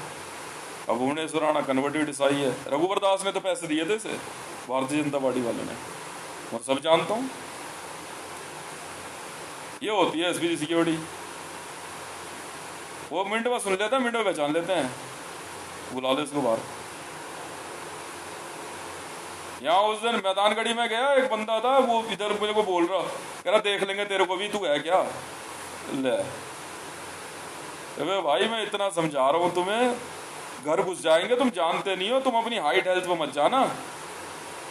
अब भुवनेश्वर राणा कन्वर्टेड ईसाई है। रघुवर दास ने तो पैसे दिए थे इसे, भारतीय जनता पार्टी वाले ने, और सब जानता हूं। ये होती है एसपीजी सिक्योरिटी। वो मिनट में सुन लेते हैं, मिनट में पहचान लेते हैं। बुला ले इसको बाहर। यहाँ उस दिन मैदानगढ़ी में गया, एक बंदा था वो इधर मुझे को बोल रहा, कह रहा देख लेंगे तेरे को भी, तू है क्या। ले अबे भाई मैं इतना समझा रहा हूँ तुम्हें, घर घुस जाएंगे, तुम जानते नहीं हो। तुम अपनी हाइट हेल्थ पे मत जाना।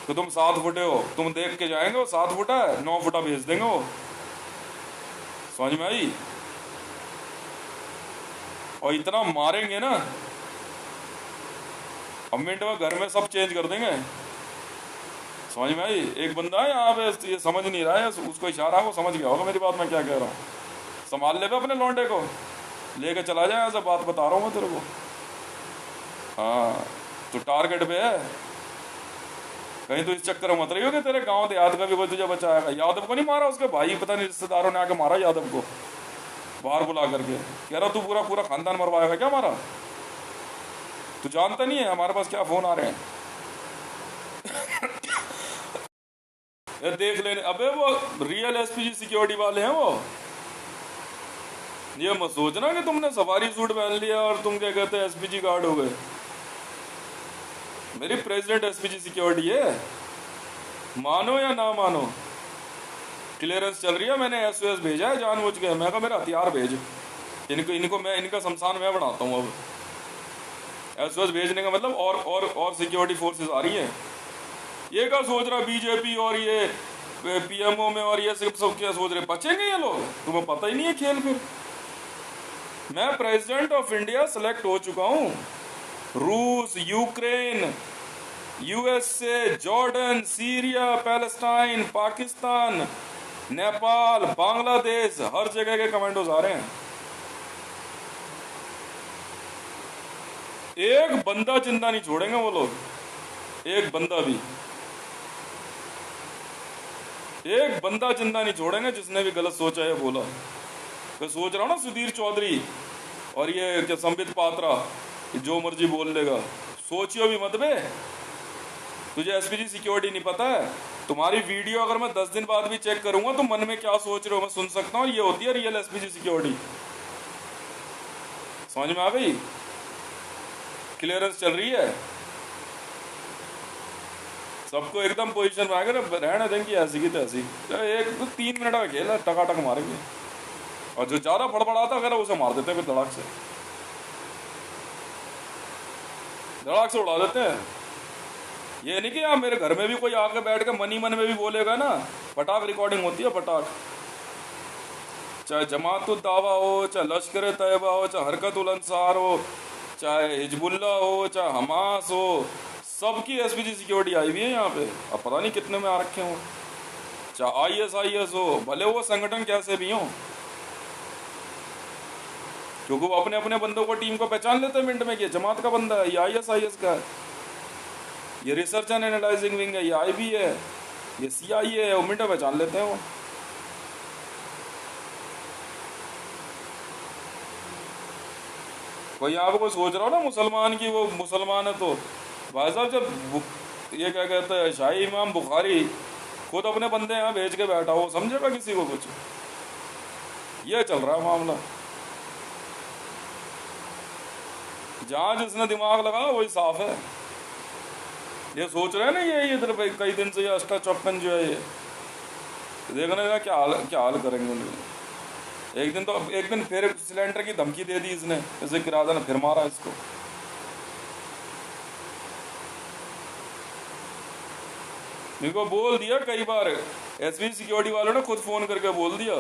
तो तुम 7 फुटे हो, तुम देख के जाएंगे वो 7 फुटा है, 9 फुटा भेज देंगे वो। समझ में आई। और इतना मारेंगे ना, अब मिनट में घर में सब चेंज कर देंगे। समझ में आई। एक बंदा है यहाँ पे, ये समझ नहीं रहा है, उसको इशारा वो समझ गया होगा मेरी बात मैं क्या कह रहा हूँ। संभाल ले अपने लौंडे को, लेके चला जाए, ऐसा बात बता रहा हूँ मैं तेरे को। हाँ तो टारगेट पे है, कहीं तो इस चक्कर में मत रही हो कि तेरे गांव देहात का भी कोई तुझे बचाएगा। यादव को नहीं मारा, उसके भाई पता नहीं रिश्तेदारों ने आके मारा यादव को, बाहर बुला करके। कह रहा तू पूरा पूरा खानदान मरवाएगा क्या हमारा। तू जानता नहीं है हमारे पास क्या फोन आ रहे हैं। ये देख लेने। अबे वो रियल एसपीजी सिक्योरिटी वाले हैं वो। ये मत सोचना कि तुमने सफारी सूट पहन लिया और तुम क्या कहते हैं एसपीजी गार्ड हो गए। मेरी प्रेसिडेंट एसपीजी सिक्योरिटी है, मानो या ना मानो। क्लियरेंस चल रही है, मैंने एसओएस भेजा है जानबूझ के। मैं कहा मेरा हथियार भेज, इनको मैं इनका शमशान मैं बनाता हूँ। अब एसओएस भेजने का मतलब और सिक्योरिटी फोर्सेस आ रही हैं। ये क्या सोच रहा बीजेपी और ये पीएमओ में और ये सब क्या सोच रहे, बचेंगे ये लोग। तुम्हें पता ही नहीं है खेल। फिर मैं प्रेसिडेंट ऑफ इंडिया सेलेक्ट हो चुका हूं। रूस, Ukraine, USA, Jordan, Syria, Palestine, Pakistan, Nepal, Bangladesh, हर जगह के कमांडोज आ रहे हैं। एक बंदा जिंदा नहीं छोड़ेंगे वो लोग, एक बंदा भी, एक बंदा जिंदा नहीं छोड़ेंगे जिसने भी गलत सोचा है बोला। मैं सोच रहा हूं ना सुधीर चौधरी और ये क्या संबित पात्रा, जो मर्जी बोल लेगा, सोचियो भी मत बे। तुझे एसपीजी सिक्योरिटी नहीं पता है। तुम्हारी वीडियो अगर मैं 10 दिन बाद भी चेक करूंगा तो मन में क्या सोच रहे हो मैं सुन सकता हूँ। ये होती है रियल एसपीजी सिक्योरिटी। समझ में आ गई। क्लियरेंस चल रही है। सबको एकदम पोजीशन में आ गए, रहने देंगे ऐसी की तैसी। एक तो 3 मिनट का खेल है, टकाटक मारेंगे, और जो ज़्यादा फड़फड़ाता अगर उसे मार देते हैं फिर धड़ाक से उड़ा देते हैं। ये नहीं कि आप मेरे घर में भी कोई आके बैठ के मनी मन में भी बोलेगा ना, पटाख रिकॉर्डिंग होती है, पटाख, चाहे जमातुल दावा हो, चाहे लश्कर तैयबा हो, चाहे हरकत उल अंसार हो, चाहे हिजबुल्ला हो, चाहे हमास हो, सबकी एसपीजी सिक्योरिटी आई हुई है यहाँ पे। अब पता नहीं कितने में आ रखे हो, चाहे आईएसआईएस हो, भले वो संगठन कैसे भी हो, क्योंकि वो अपने अपने बंदों को, टीम को पहचान लेते हैं मिनट में कि जमात का बंदा है, ये आईएसआईएस का है, ये रिसर्च एंड एनालाइजिंग विंग है, ये आईबी है, ये सीआईए है, वो मिनट में पहचान लेते हैं वो। कोई यहाँ कोई सोच रहा हो ना मुसलमान की, वो मुसलमान है तो भाई साहब, जब ये क्या कहते हैं शाही इमाम बुखारी खुद अपने बंदे यहाँ भेज के बैठा, वो समझेगा किसी को कुछ? ये चल रहा है मामला। जहां जिसने दिमाग लगाया वही साफ है। ये सोच रहे हैं ना ये इधर कई दिन से ये अष्टा चौपन जो है, ये देखने का क्या हाल करेंगे उन्हें। एक दिन फिर सिलेंडर की धमकी दे दी इसने, इसे किराया ने फिर मारा इसको। इनको बोल दिया कई बार, एसपी सिक्योरिटी वालों ने खुद फोन करके बोल दिया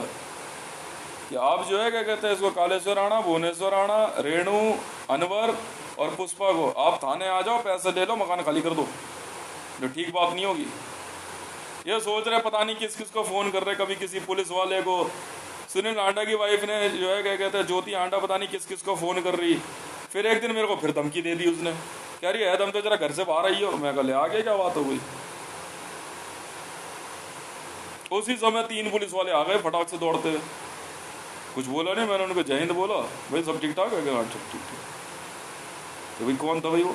कि आप जो है क्या कहते हैं इसको, कालेश्वर राणा, भुवनेश्वर राणा, रेणु, अनवर और पुष्पा को आप थाने आ जाओ, पैसे ले लो, मकान खाली कर दो। जो ठीक बात नहीं होगी। ये सोच रहे पता नहीं किस किस को फोन कर रहे, कभी किसी पुलिस वाले को, सुनील आंडा की वाइफ ने जो है क्या कहते हैं ज्योति आंडा पता नहीं किस किस को फोन कर रही। फिर एक दिन मेरे को फिर धमकी दे दी उसने, कह रही है तुम तो जरा घर से बाहर आई हो। मैं कहा ले आगे क्या बात हो गई। उसी समय 3 पुलिस वाले आ गए फटाक से दौड़ते हुए, कुछ बोला नहीं, मैंने उनको जय हिंद बोला, भाई सब ठीक ठाक है? हाँ सब ठीक ठाक। तो भाई कौन था भाई वो?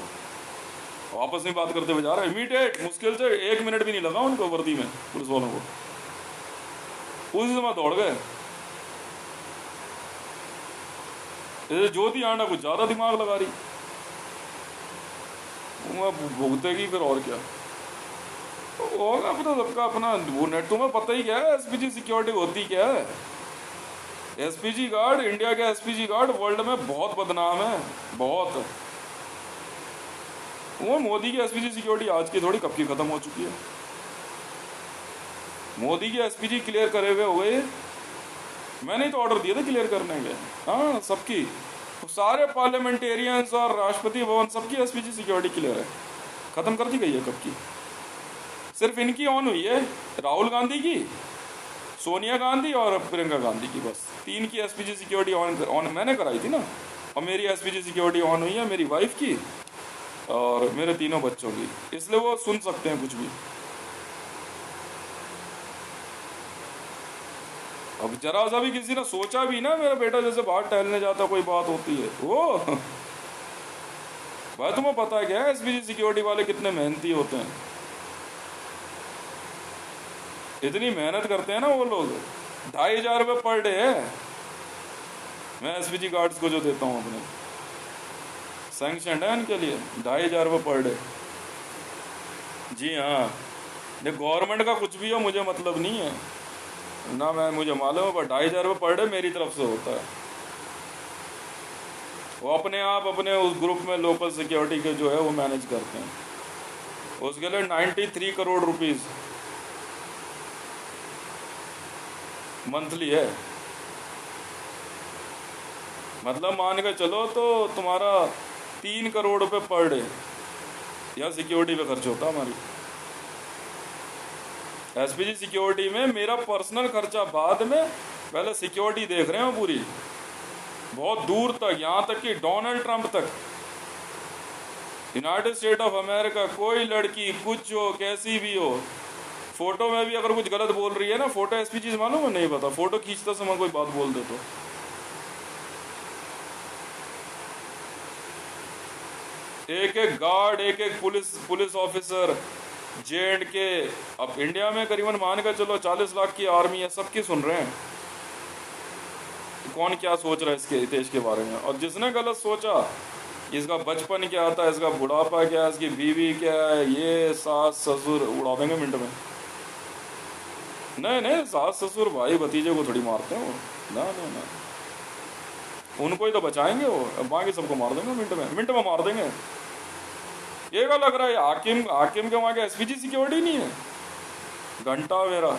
आपस में बात करते हुए जा रहा है, इमीडिएट, मुश्किल से 1 मिनट भी नहीं लगा उनको वर्दी में, पुलिस वालों को, उसी समय दौड़ गए। ज्योति आंडा कुछ ज्यादा दिमाग लगा रही, भुगतेगी फिर और क्या होगा। अपना सबका अपना वो नेट, तुम्हें पता ही क्या है एसपीजी सिक्योरिटी होती क्या है। एसपीजी गार्ड, इंडिया के एसपीजी गार्ड वर्ल्ड में बहुत बदनाम है, बहुत। वो मोदी की एसपीजी सिक्योरिटी आज की थोड़ी कब की खत्म हो चुकी है। मोदी की एसपीजी क्लियर करे हुए हो गए, मैंने ही तो ऑर्डर दिए थे क्लियर करने के। हाँ सबकी, सारे पार्लियामेंटेरियंस और राष्ट्रपति भवन सबकी एसपीजी सिक्योरिटी क्लियर है, खत्म कर दी गई है कब की। सिर्फ इनकी ऑन हुई है, राहुल गांधी की, सोनिया गांधी और प्रियंका गांधी की, बस 3 की एसपीजी सिक्योरिटी ऑन मैंने कराई थी ना। और मेरी एसपीजी सिक्योरिटी ऑन हुई है, मेरी वाइफ की और मेरे 3 बच्चों की, इसलिए वो सुन सकते हैं कुछ भी। अब जरा सा भी किसी ने सोचा भी ना, मेरा बेटा जैसे बाहर टहलने जाता कोई बात होती है वो भाई तुम्हें पता है क्या एसपीजी सिक्योरिटी वाले कितने मेहनती होते हैं, इतनी मेहनत करते हैं ना वो लोग। 2500 रुपये पर डे है मैं एसपीजी गार्ड्स को जो देता हूँ अपने, सैंक्शन है इनके लिए 2500 रुपये पर डे। जी हाँ, ये गवर्नमेंट का कुछ भी हो मुझे मतलब नहीं है ना, मैं मुझे मालूम है, पर 2500 रुपये पर डे मेरी तरफ से होता है। वो अपने आप अपने उस ग्रुप में लोकल सिक्योरिटी के जो है वो मैनेज करते हैं, उसके लिए 93 करोड़ रुपीस मंथली है। मतलब मान के चलो तो तुम्हारा 3 करोड़ रुपए पर डे यहाँ सिक्योरिटी पे खर्च होता है हमारी। एसपीजी सिक्योरिटी में मेरा पर्सनल खर्चा बाद में, पहले सिक्योरिटी देख रहे हो पूरी, बहुत दूर तक, यहाँ तक कि डोनाल्ड ट्रंप तक, यूनाइटेड स्टेट ऑफ अमेरिका, कोई लड़की कुछ हो कैसी भी हो, फोटो में भी अगर कुछ गलत बोल रही है ना, फोटो एसपीजी मालूम है नहीं पता, फोटो खींचते समय कोई बात बोल दे तो एक एक गार्ड, एक एक पुलिस ऑफिसर, J&K, अब इंडिया में करीबन मान कर चलो 40 लाख की आर्मी है, सबकी सुन रहे हैं कौन क्या सोच रहा है इसके देश के बारे में। और जिसने गलत सोचा इसका बचपन क्या था, इसका बुढ़ापा क्या है, इसकी बीवी क्या है, ये सास ससुर उड़ा देंगे मिनट में। नहीं नहीं, सास ससुर भाई भतीजे को थोड़ी मारते हैं वो, ना ना ना, उनको ही तो बचाएंगे वो, बाकी सबको मार देंगे मिनट में मार देंगे। ये क्या लग रहा है हाकिम, हाकिम के वहाँ के एसपीजी सिक्योरिटी नहीं है? घंटा मेरा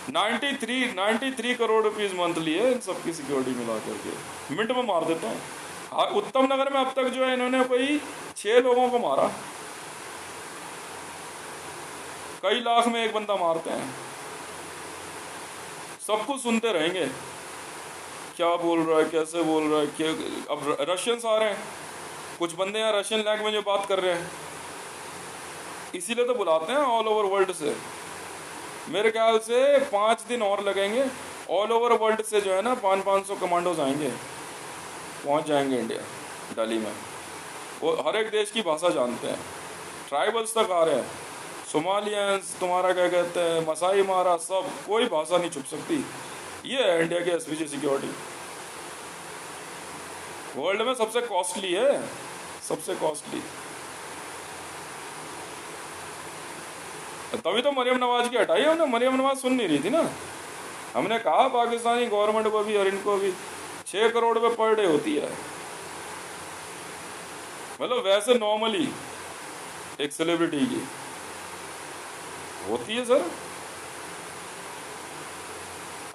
93 करोड़ रुपीस मंथली है इन सबकी सिक्योरिटी मिला करके, मिनट में मार देते हैं। उत्तम नगर में अब तक जो है इन्होंने कोई 6 लोगों को मारा, कई लाख में एक बंदा मारते हैं। सब कुछ सुनते रहेंगे, क्या बोल रहा है, कैसे बोल रहा है, क्या। अब रशियंस आ रहे हैं, कुछ बंदे यहाँ रशियन लैंग्वेज में बात कर रहे हैं, इसीलिए तो बुलाते हैं ऑल ओवर वर्ल्ड से। मेरे ख्याल से 5 दिन और लगेंगे, ऑल ओवर वर्ल्ड से जो है ना 500 कमांडोज आएंगे, पहुंच जाएंगे इंडिया दिल्ली में। वो हर एक देश की भाषा जानते हैं, ट्राइबल्स तक आ रहे हैं, सोमालियंस, तुम्हारा क्या कहते हैं, मसाई मारा, सब, कोई भाषा नहीं छुप सकती। ये है इंडिया की एसपीजी सिक्योरिटी, वर्ल्ड में सबसे कॉस्टली है, सबसे कॉस्टली। तभी तो मरियम नवाज की हटाई हमने, मरियम नवाज सुन नहीं रही थी ना। हमने कहा पाकिस्तानी गवर्नमेंट को भी और इनको भी 6 करोड़ रुपए पर डे होती है, मतलब वैसे नॉर्मली एक सेलिब्रिटी की होती है सर।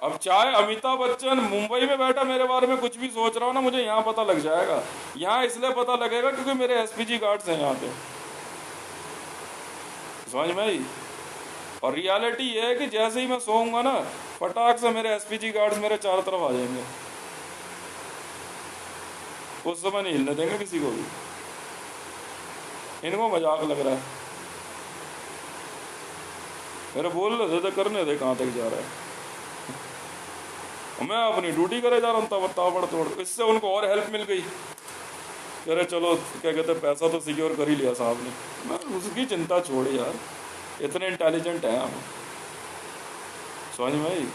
अब चाहे अमिताभ बच्चन मुंबई में बैठा मेरे बारे में कुछ भी सोच रहा हो ना, मुझे यहाँ पता लग जाएगा। यहाँ इसलिए पता लगेगा क्योंकि मेरे एसपीजी गार्ड्स हैं यहाँ पे, समझ में आई। और रियलिटी ये है कि जैसे ही मैं सोऊंगा ना, फटाक से मेरे एसपीजी गार्ड्स मेरे चारों तरफ आ जाएंगे, उस समय नहीं हिलने देंगे किसी को भी। इनको मजाक लग रहा है, मेरे बोल रहे थे करने दे, कहाँ तक जा रहा है। मैं अपनी ड्यूटी करे जा रहा हूँ ताबड़ तोड़, इससे उनको और हेल्प मिल गई। कह रहे चलो क्या कहते हैं, पैसा तो सिक्योर कर ही लिया साहब ने। मैं उसकी चिंता छोड़ी यार, इतने इंटेलिजेंट है हम, समझ में आई।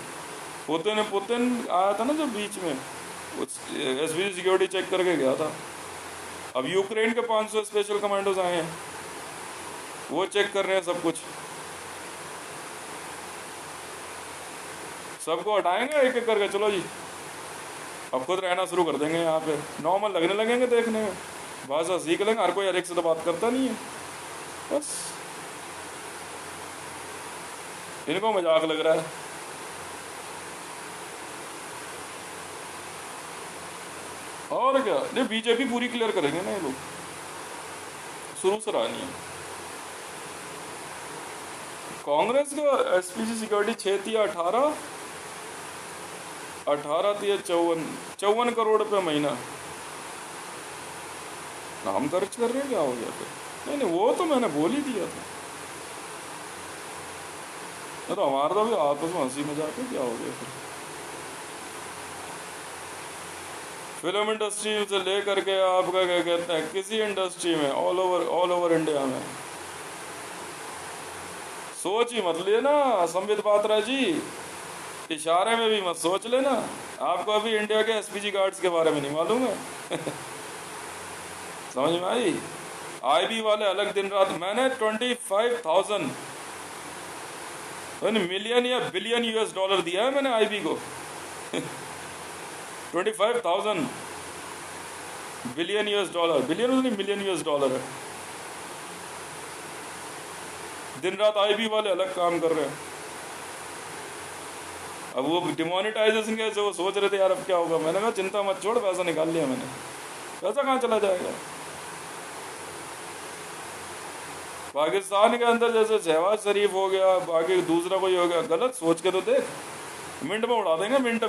पुतिन आया था ना जब बीच में, एसपीजी सिक्योरिटी चेक करके गया था। अब यूक्रेन के 500 स्पेशल कमांडोज आए हैं, वो चेक कर रहे हैं सब कुछ। सबको हटाएंगे एक एक करके, चलो जी अब खुद रहना शुरू कर देंगे यहाँ पे, नॉर्मल लगने लगेंगे देखने में, भाषा सीख लेंगे। हर कोई हर एक से तो बात करता नहीं है, बस इनको मजाक लग रहा है। और क्या, नहीं बीजेपी पूरी क्लियर करेंगे ना ये लोग, शुरू से रानी है। कांग्रेस का एसपीजी सिक्योरिटी 6 थी 18 थी 54 करोड़ रुपये महीना। हम खर्च कर रहे हैं, क्या हो गया फिर? नहीं वो तो मैंने बोल ही दिया था, तो हमारा तो भी आपस में हंसी मजाक है, क्या हो गया फिर? फिल्म इंडस्ट्री से लेकर के आपका क्या कहते हैं, किसी इंडस्ट्री में ऑल ओवर इंडिया में सोच ही मत लेना संबित पात्रा जी, इशारे में भी मत सोच लेना। आपको अभी इंडिया के एसपीजी गार्ड्स के बारे में नहीं मालूम है समझ में आई। आईबी वाले अलग दिन रात, मैंने 25,000 मिलियन या बिलियन US$ दिया है मैंने आईबी को 25,000 बिलियन US$, बिलियन नहीं मिलियन US$ है। दिन रात आईबी वाले अलग काम कर रहे हैं। अब वो डिमोनेटाइजेशन के वो सोच रहे थे यार अब क्या होगा, मैंने कहा चिंता मत छोड़, पैसा निकाल लिया मैंने, पैसा कहाँ चला जाएगा। पाकिस्तान के अंदर जैसे शहबाज शरीफ हो गया, बाकी दूसरा कोई हो गया, गलत सोच के तो देख, मिनट में उड़ा देंगे, मिनट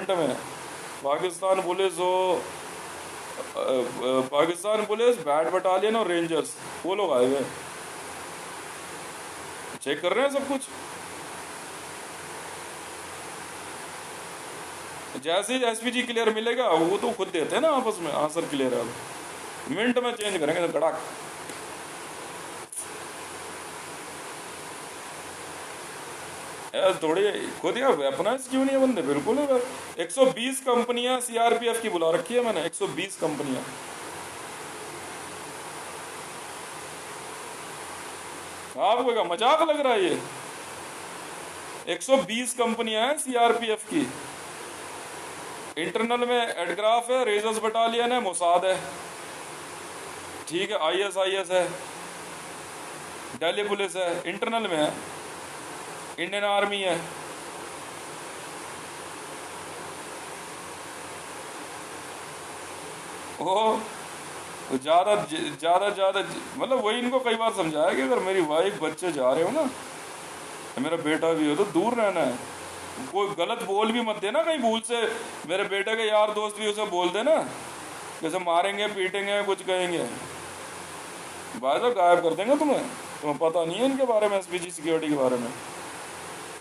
में। पाकिस्तान पुलिस हो, पाकिस्तान पुलिस, बैट बटालियन और रेंजर्स, वो लोग आए हुए चेक कर रहे हैं सब कुछ। जैसे ही एसपीजी क्लियर मिलेगा वो तो खुद देते हैं ना आपस में, हाँ सर क्लियर है, अब मिनट में चेंज करेंगे तो कड़ाक। यार थोड़ी खुद यार वेपनाइज क्यों नहीं है बंदे, बिल्कुल है। 120 कंपनियां सीआरपीएफ की बुला रखी है मैंने, 120 कंपनियां। आपको क्या मजाक लग रहा है ये? 120 कंपनियां हैं सीआरपीएफ की। इंटरनल में एडग्राफ है, रेजर्स बटालियन है, मोसाद है, ठीक है, आईएसआईएस है, दिल्ली पुलिस है, इंटरनल में है, इंडियन आर्मी है। ओ ज्यादा ज्यादा ज्यादा मतलब वही इनको कई बार समझाया कि अगर मेरी वाइफ बच्चे जा रहे हो ना, मेरा बेटा भी हो, तो दूर रहना है। कोई गलत बोल भी मत देना कहीं भूल से, मेरे बेटे के यार दोस्त भी उसे बोल देना जैसे मारेंगे पीटेंगे कुछ कहेंगे, भाई तो गायब कर देंगे तुम्हें पता नहीं है इनके बारे में, एसपीजी सिक्योरिटी के बारे में।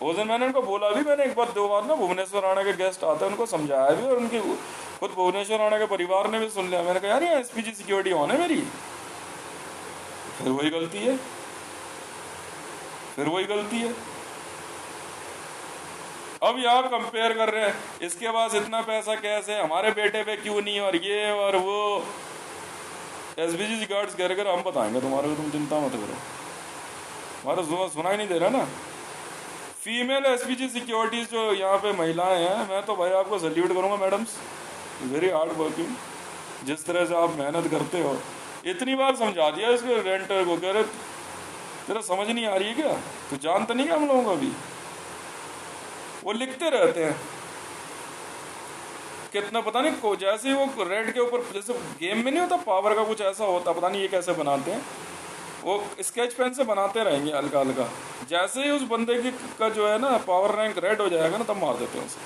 उस दिन मैंने उनको बोला भी, मैंने एक बार 2 बार ना भुवनेश्वर राणा के गेस्ट आते हैं उनको समझाया भी, और उनकी खुद भुवनेश्वर राणा के परिवार ने भी सुन लिया। मैंने कहा यार ये एसपीजी सिक्योरिटी ऑन है मेरी, फिर वही गलती है, फिर वही गलती है। अब यहाँ कंपेयर कर रहे हैं, इसके पास इतना पैसा कैसे, हमारे बेटे पे क्यों नहीं, और ये और वो। एसपीजी गार्ड्स कह रहे हम बताएंगे तुम्हारे को, तुम चिंता मत करो, हमारा सुना ही नहीं दे रहा ना। फीमेल एसपीजी सिक्योरिटीज जो यहाँ पे महिलाएं हैं, मैं तो भाई आपको सल्यूट करूँगा मैडम्स, वेरी हार्ड वर्किंग। जिस तरह से आप मेहनत करते हो, इतनी बार समझा दिया इसको रेंटर को, कह रहे तेरा समझ नहीं आ रही है क्या, तो जानता नहीं क्या हम लोगों का भी। वो लिखते रहते हैं कितना पता नहीं को, जैसे वो रेड के ऊपर जैसे गेम में नहीं होता पावर का कुछ ऐसा होता, पता नहीं ये कैसे बनाते हैं, वो स्केच पेन से बनाते रहेंगे हल्का हल्का। जैसे ही उस बंदे की का जो है ना पावर रैंक रेड हो जाएगा ना, तब मार देते हैं उसे।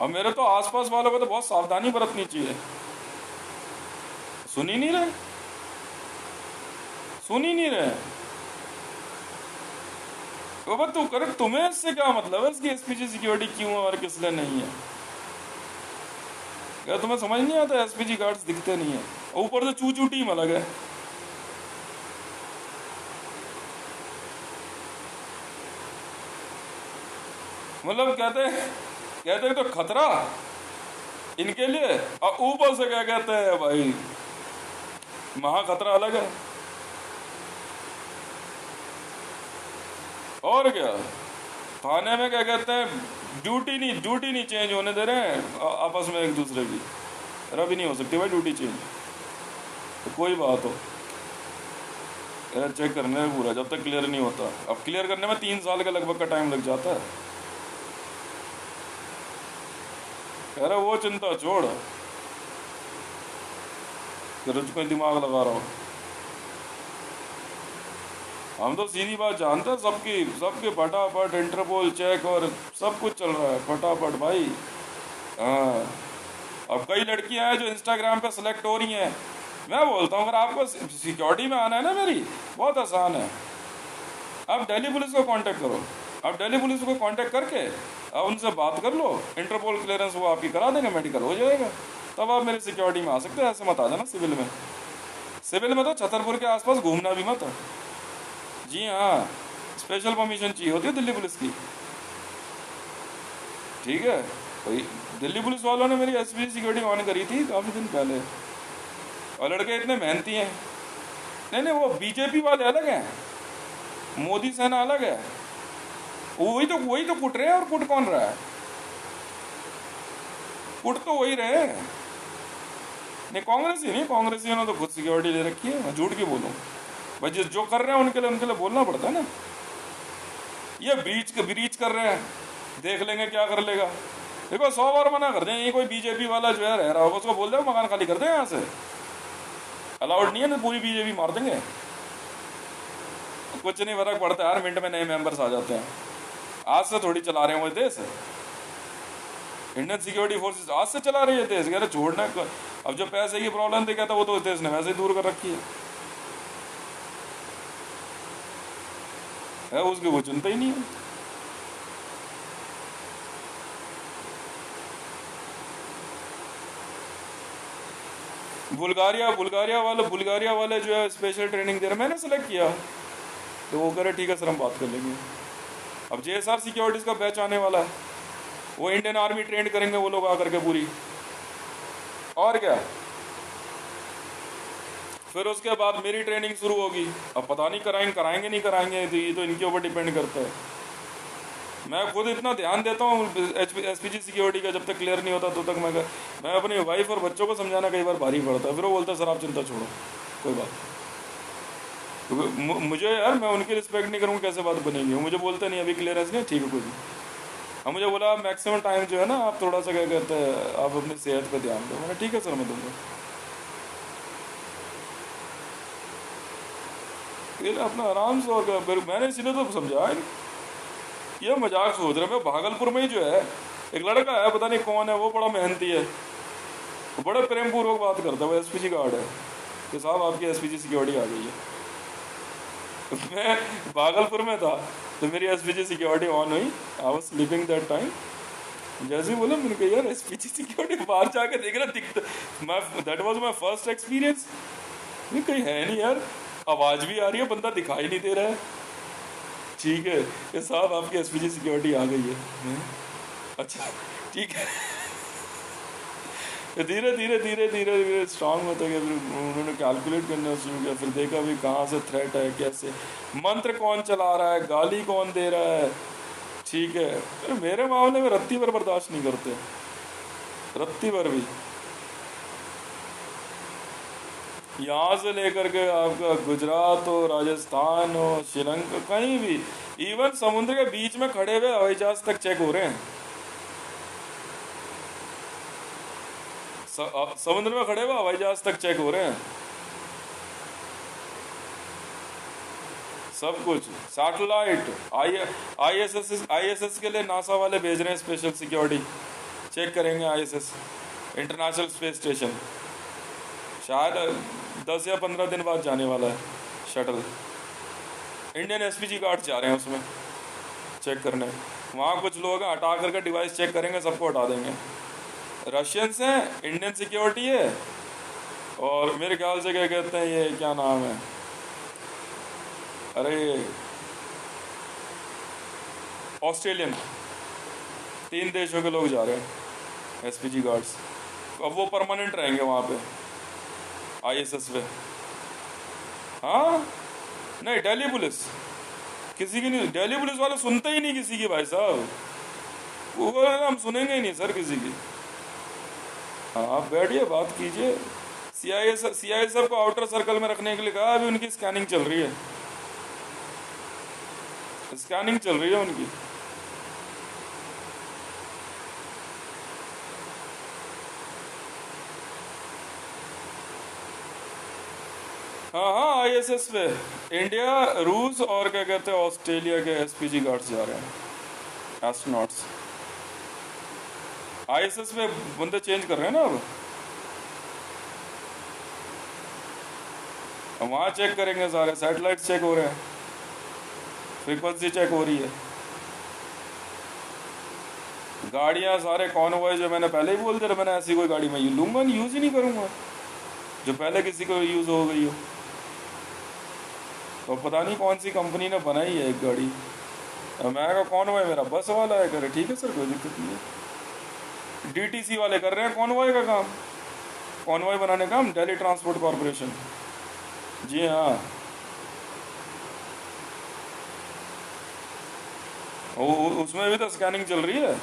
अब मेरे तो आसपास वालों को तो बहुत सावधानी बरतनी चाहिए, सुन ही नहीं रहे, सुन ही नहीं रहे। वो बात तू करे, तुम्हें इससे क्या मतलब है इसकी एसपीजी सिक्योरिटी क्यों है और किस लिए नहीं है? क्या तुम्हें समझ नहीं आता? एसपीजी गार्ड्स दिखते नहीं है, ऊपर से चू चू टीम अलग है। मतलब कहते तो खतरा इनके लिए, और ऊपर से क्या कहते हैं भाई महा खतरा अलग है। और क्या थाने में क्या कहते हैं, ड्यूटी नहीं चेंज होने दे रहे हैं आपस में एक दूसरे की, रवि नहीं हो सकती भाई ड्यूटी चेंज, तो कोई बात हो यार चेक करने में पूरा, जब तक क्लियर नहीं होता। अब क्लियर करने में 3 साल का लगभग का टाइम लग जाता है। अरे वो चिंता छोड़, कोई दिमाग लगा रहा हूँ, हम तो सीधी बात जानते हैं सबकी फटाफट इंटरपोल चेक और सब कुछ चल रहा है फटाफट भाई। हाँ, अब कई लड़कियां हैं जो इंस्टाग्राम पे सिलेक्ट हो रही हैं। मैं बोलता हूँ अगर आपको सिक्योरिटी में आना है ना मेरी, बहुत आसान है, आप दिल्ली पुलिस को कांटेक्ट करो, आप दिल्ली पुलिस को कांटेक्ट करके आप उनसे बात कर लो, इंटरपोल क्लियरेंस वो आपकी करा देंगे, मेडिकल हो जाएगा, तब आप मेरी सिक्योरिटी में आ सकते हैं। ऐसे मत आ जाना सिविल में, सिविल में तो छतरपुर के आसपास घूमना भी मत। जी हाँ, स्पेशल परमिशन चाहिए होती है दिल्ली पुलिस की, ठीक है भाई। दिल्ली पुलिस वालों ने मेरी एसपीजी सिक्योरिटी ऑन करी थी काफ़ी दिन पहले, और लड़के इतने मेहनती हैं। नहीं वो बीजेपी वाले अलग हैं, मोदी सेना अलग है, वही तो कुट रहे हैं। और कुट कौन रहा है? कुट तो वही रहे हैं, नहीं कांग्रेस ही नहीं, कांग्रेसियों ने तो खुद सिक्योरिटी ले रखी है। मैं झूठ क्यों बोलूँ भाई, जो कर रहे हैं उनके लिए बोलना पड़ता है ना। ये ब्रीच कर रहे हैं, देख लेंगे क्या कर लेगा। देखो 100 बार मना कर दें, ये कोई बीजेपी वाला जो है रह रहा होगा उसको बोल दे मकान खाली कर दे, यहाँ से अलाउड नहीं है, पूरी बीजेपी मार देंगे। कुछ नहीं फर्क पड़ता, हर मिनट में नए मेंबर्स आ जाते हैं। आज से थोड़ी चला रहे हैं वो देश, इंडियन सिक्योरिटी फोर्सेस आज से चला रही है देश। कह रहे छोड़ना, अब जो पैसे की प्रॉब्लम थी कहता वो तो देश ने वैसे ही दूर कर रखी है, उसकी वो चिंता ही नहीं है। बुल्गारिया वाले जो है स्पेशल ट्रेनिंग दे रहे, मैंने सेलेक्ट किया, तो वो कह रहे ठीक है सर हम बात कर लेंगे। अब JSR सिक्योरिटीज़ का बैच आने वाला है, वो इंडियन आर्मी ट्रेंड करेंगे वो लोग आकर के पूरी, और क्या। फिर उसके बाद मेरी ट्रेनिंग शुरू होगी। अब पता नहीं कराएंगे नहीं कराएंगे, तो ये तो इनके ऊपर डिपेंड करता है। मैं खुद इतना ध्यान देता हूँ SPG सिक्योरिटी का, जब तक क्लियर नहीं होता तो तक मैं अपनी वाइफ और बच्चों को समझाना कई बार भारी पड़ता है। फिर वो बोलता है सर आप चिंता छोड़ो, कोई बात नहीं। मुझे यार, मैं उनकी रिस्पेक्ट नहीं करूँगा कैसे बात बनेगी। वो मुझे बोलते नहीं अभी क्लियरेंस नहीं, ठीक है कोई नहीं। अब मुझे बोला मैक्सिमम टाइम जो है ना आप थोड़ा सा क्या कहते हैं आप अपनी सेहत पे ध्यान दो। मैंने ठीक है सर मैं दूंगा। फिर अपना आराम से, और फिर मैंने इसलिए तो समझा ये मजाक सोच रहे। मैं भागलपुर में ही जो है एक लड़का है, पता नहीं कौन है, वो बड़ा मेहनती है, वो बड़े प्रेम पूर्वक बात करता है, वो SPG गार्ड है कि साहब आपकी SPG सिक्योरिटी आ गई है। मैं भागलपुर में था तो मेरी SPG सिक्योरिटी ऑन हुई, I was sleeping that time. जैसे ही बोला मैंने कहा यार SPG सिक्योरिटी बाहर जाके देख रहा दिखता, मैं that was my first experience. ये कहीं है नहीं यार, आवाज़ भी आ रही है, बंदा दिखाई नहीं दे रहा है। ठीक है ये साहब आपकी SPG सिक्योरिटी आ गई है। अच्छा ठीक है। धीरे धीरे धीरे धीरे धीरे स्ट्रांग होते गए। फिर उन्होंने कैलकुलेट करना शुरू किया, फिर देखा भी कहाँ से थ्रेट है, कैसे मंत्र कौन चला रहा है, गाली कौन दे रहा है। ठीक है, फिर मेरे मामले में रत्ती भर बर्दाश्त नहीं करते, रत्ती भर भी। यहाँ से लेकर के आपका गुजरात हो, राजस्थान हो, श्रीलंका, कहीं भी, इवन समुद्र के बीच में खड़े हुए हवाई जहाज तक चेक हो रहे हैं। समुद्र में खड़े हुए हवाई जहाज तक चेक हो रहे हैं, सब कुछ। सैटेलाइट ISS के लिए नासा वाले भेज रहे हैं स्पेशल सिक्योरिटी, चेक करेंगे ISS इंटरनेशनल स्पेस स्टेशन। शायद 10 या 15 दिन बाद जाने वाला है शटल। इंडियन SPG गार्ड जा रहे हैं उसमें चेक करने। वहाँ कुछ लोग हैं, हटा करके डिवाइस चेक करेंगे, सबको हटा देंगे। रशियंस हैं, इंडियन सिक्योरिटी है, और मेरे ख्याल से क्या कहते हैं ये क्या नाम है, अरे ऑस्ट्रेलियन, 3 देशों के लोग जा रहे हैं SPG गार्ड्स। अब वो परमानेंट रहेंगे वहाँ पे ISS पे। हाँ नहीं, दिल्ली पुलिस किसी की नहीं, दिल्ली पुलिस वाले सुनते ही नहीं किसी की भाई साहब, वो हम सुनेंगे ही नहीं सर किसी की। हाँ आप बैठिए बात कीजिए। CISF को आउटर सर्कल में रखने के लिए कहा, अभी उनकी स्कैनिंग चल रही है, स्कैनिंग चल रही है उनकी। हाँ हाँ ISS पे इंडिया, रूस और क्या कहते हैं ऑस्ट्रेलिया के SPG गार्ड्स जा रहे हैं, एस्ट्रोनॉट्स। ISS पे बंदे चेंज कर रहे हैं ना अब वहाँ चेक करेंगे सारे, सैटेलाइट चेक हो रहे हैं, फ्रीक्वेंसी चेक हो रही है, गाड़ियाँ सारे कॉन्वॉय जो मैंने पहले ही बोल दिया, मैंने ऐसी कोई गाड़ी मैं लूँगा नहीं, यूज़ ही नहीं करूँगा जो पहले किसी को यूज़ हो गई हो। तो पता नहीं कौन सी कंपनी ने बनाई है एक गाड़ी। मैं कहा कॉन्वॉय मेरा बस वाला है, करे ठीक है सर कोई दिक्कत नहीं है। DTC वाले कर रहे हैं कॉन्वॉय का काम, कॉन्वॉय बनाने का काम, दिल्ली ट्रांसपोर्ट कॉरपोरेशन। जी हाँ, उसमें भी तो स्कैनिंग चल रही है।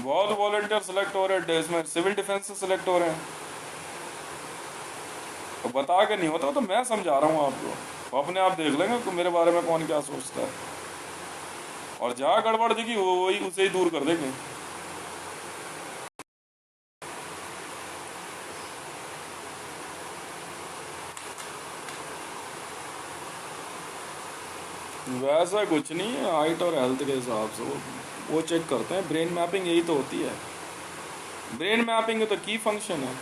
बहुत वॉलंटियर सेलेक्ट हो रहे हैं, इसमें सिविल डिफेंस से सेलेक्ट हो रहे हैं। तो बता के नहीं होता, तो मैं समझा रहा हूँ आपको, अपने आप देख लेंगे तो मेरे बारे में कौन क्या सोचता है, और जहाँ गड़बड़ दिखी वही उसे ही दूर कर देंगे। वैसा कुछ नहीं है, हाइट और हेल्थ के हिसाब से वो चेक करते हैं। ब्रेन मैपिंग यही तो होती है, ब्रेन मैपिंग तो की फंक्शन है।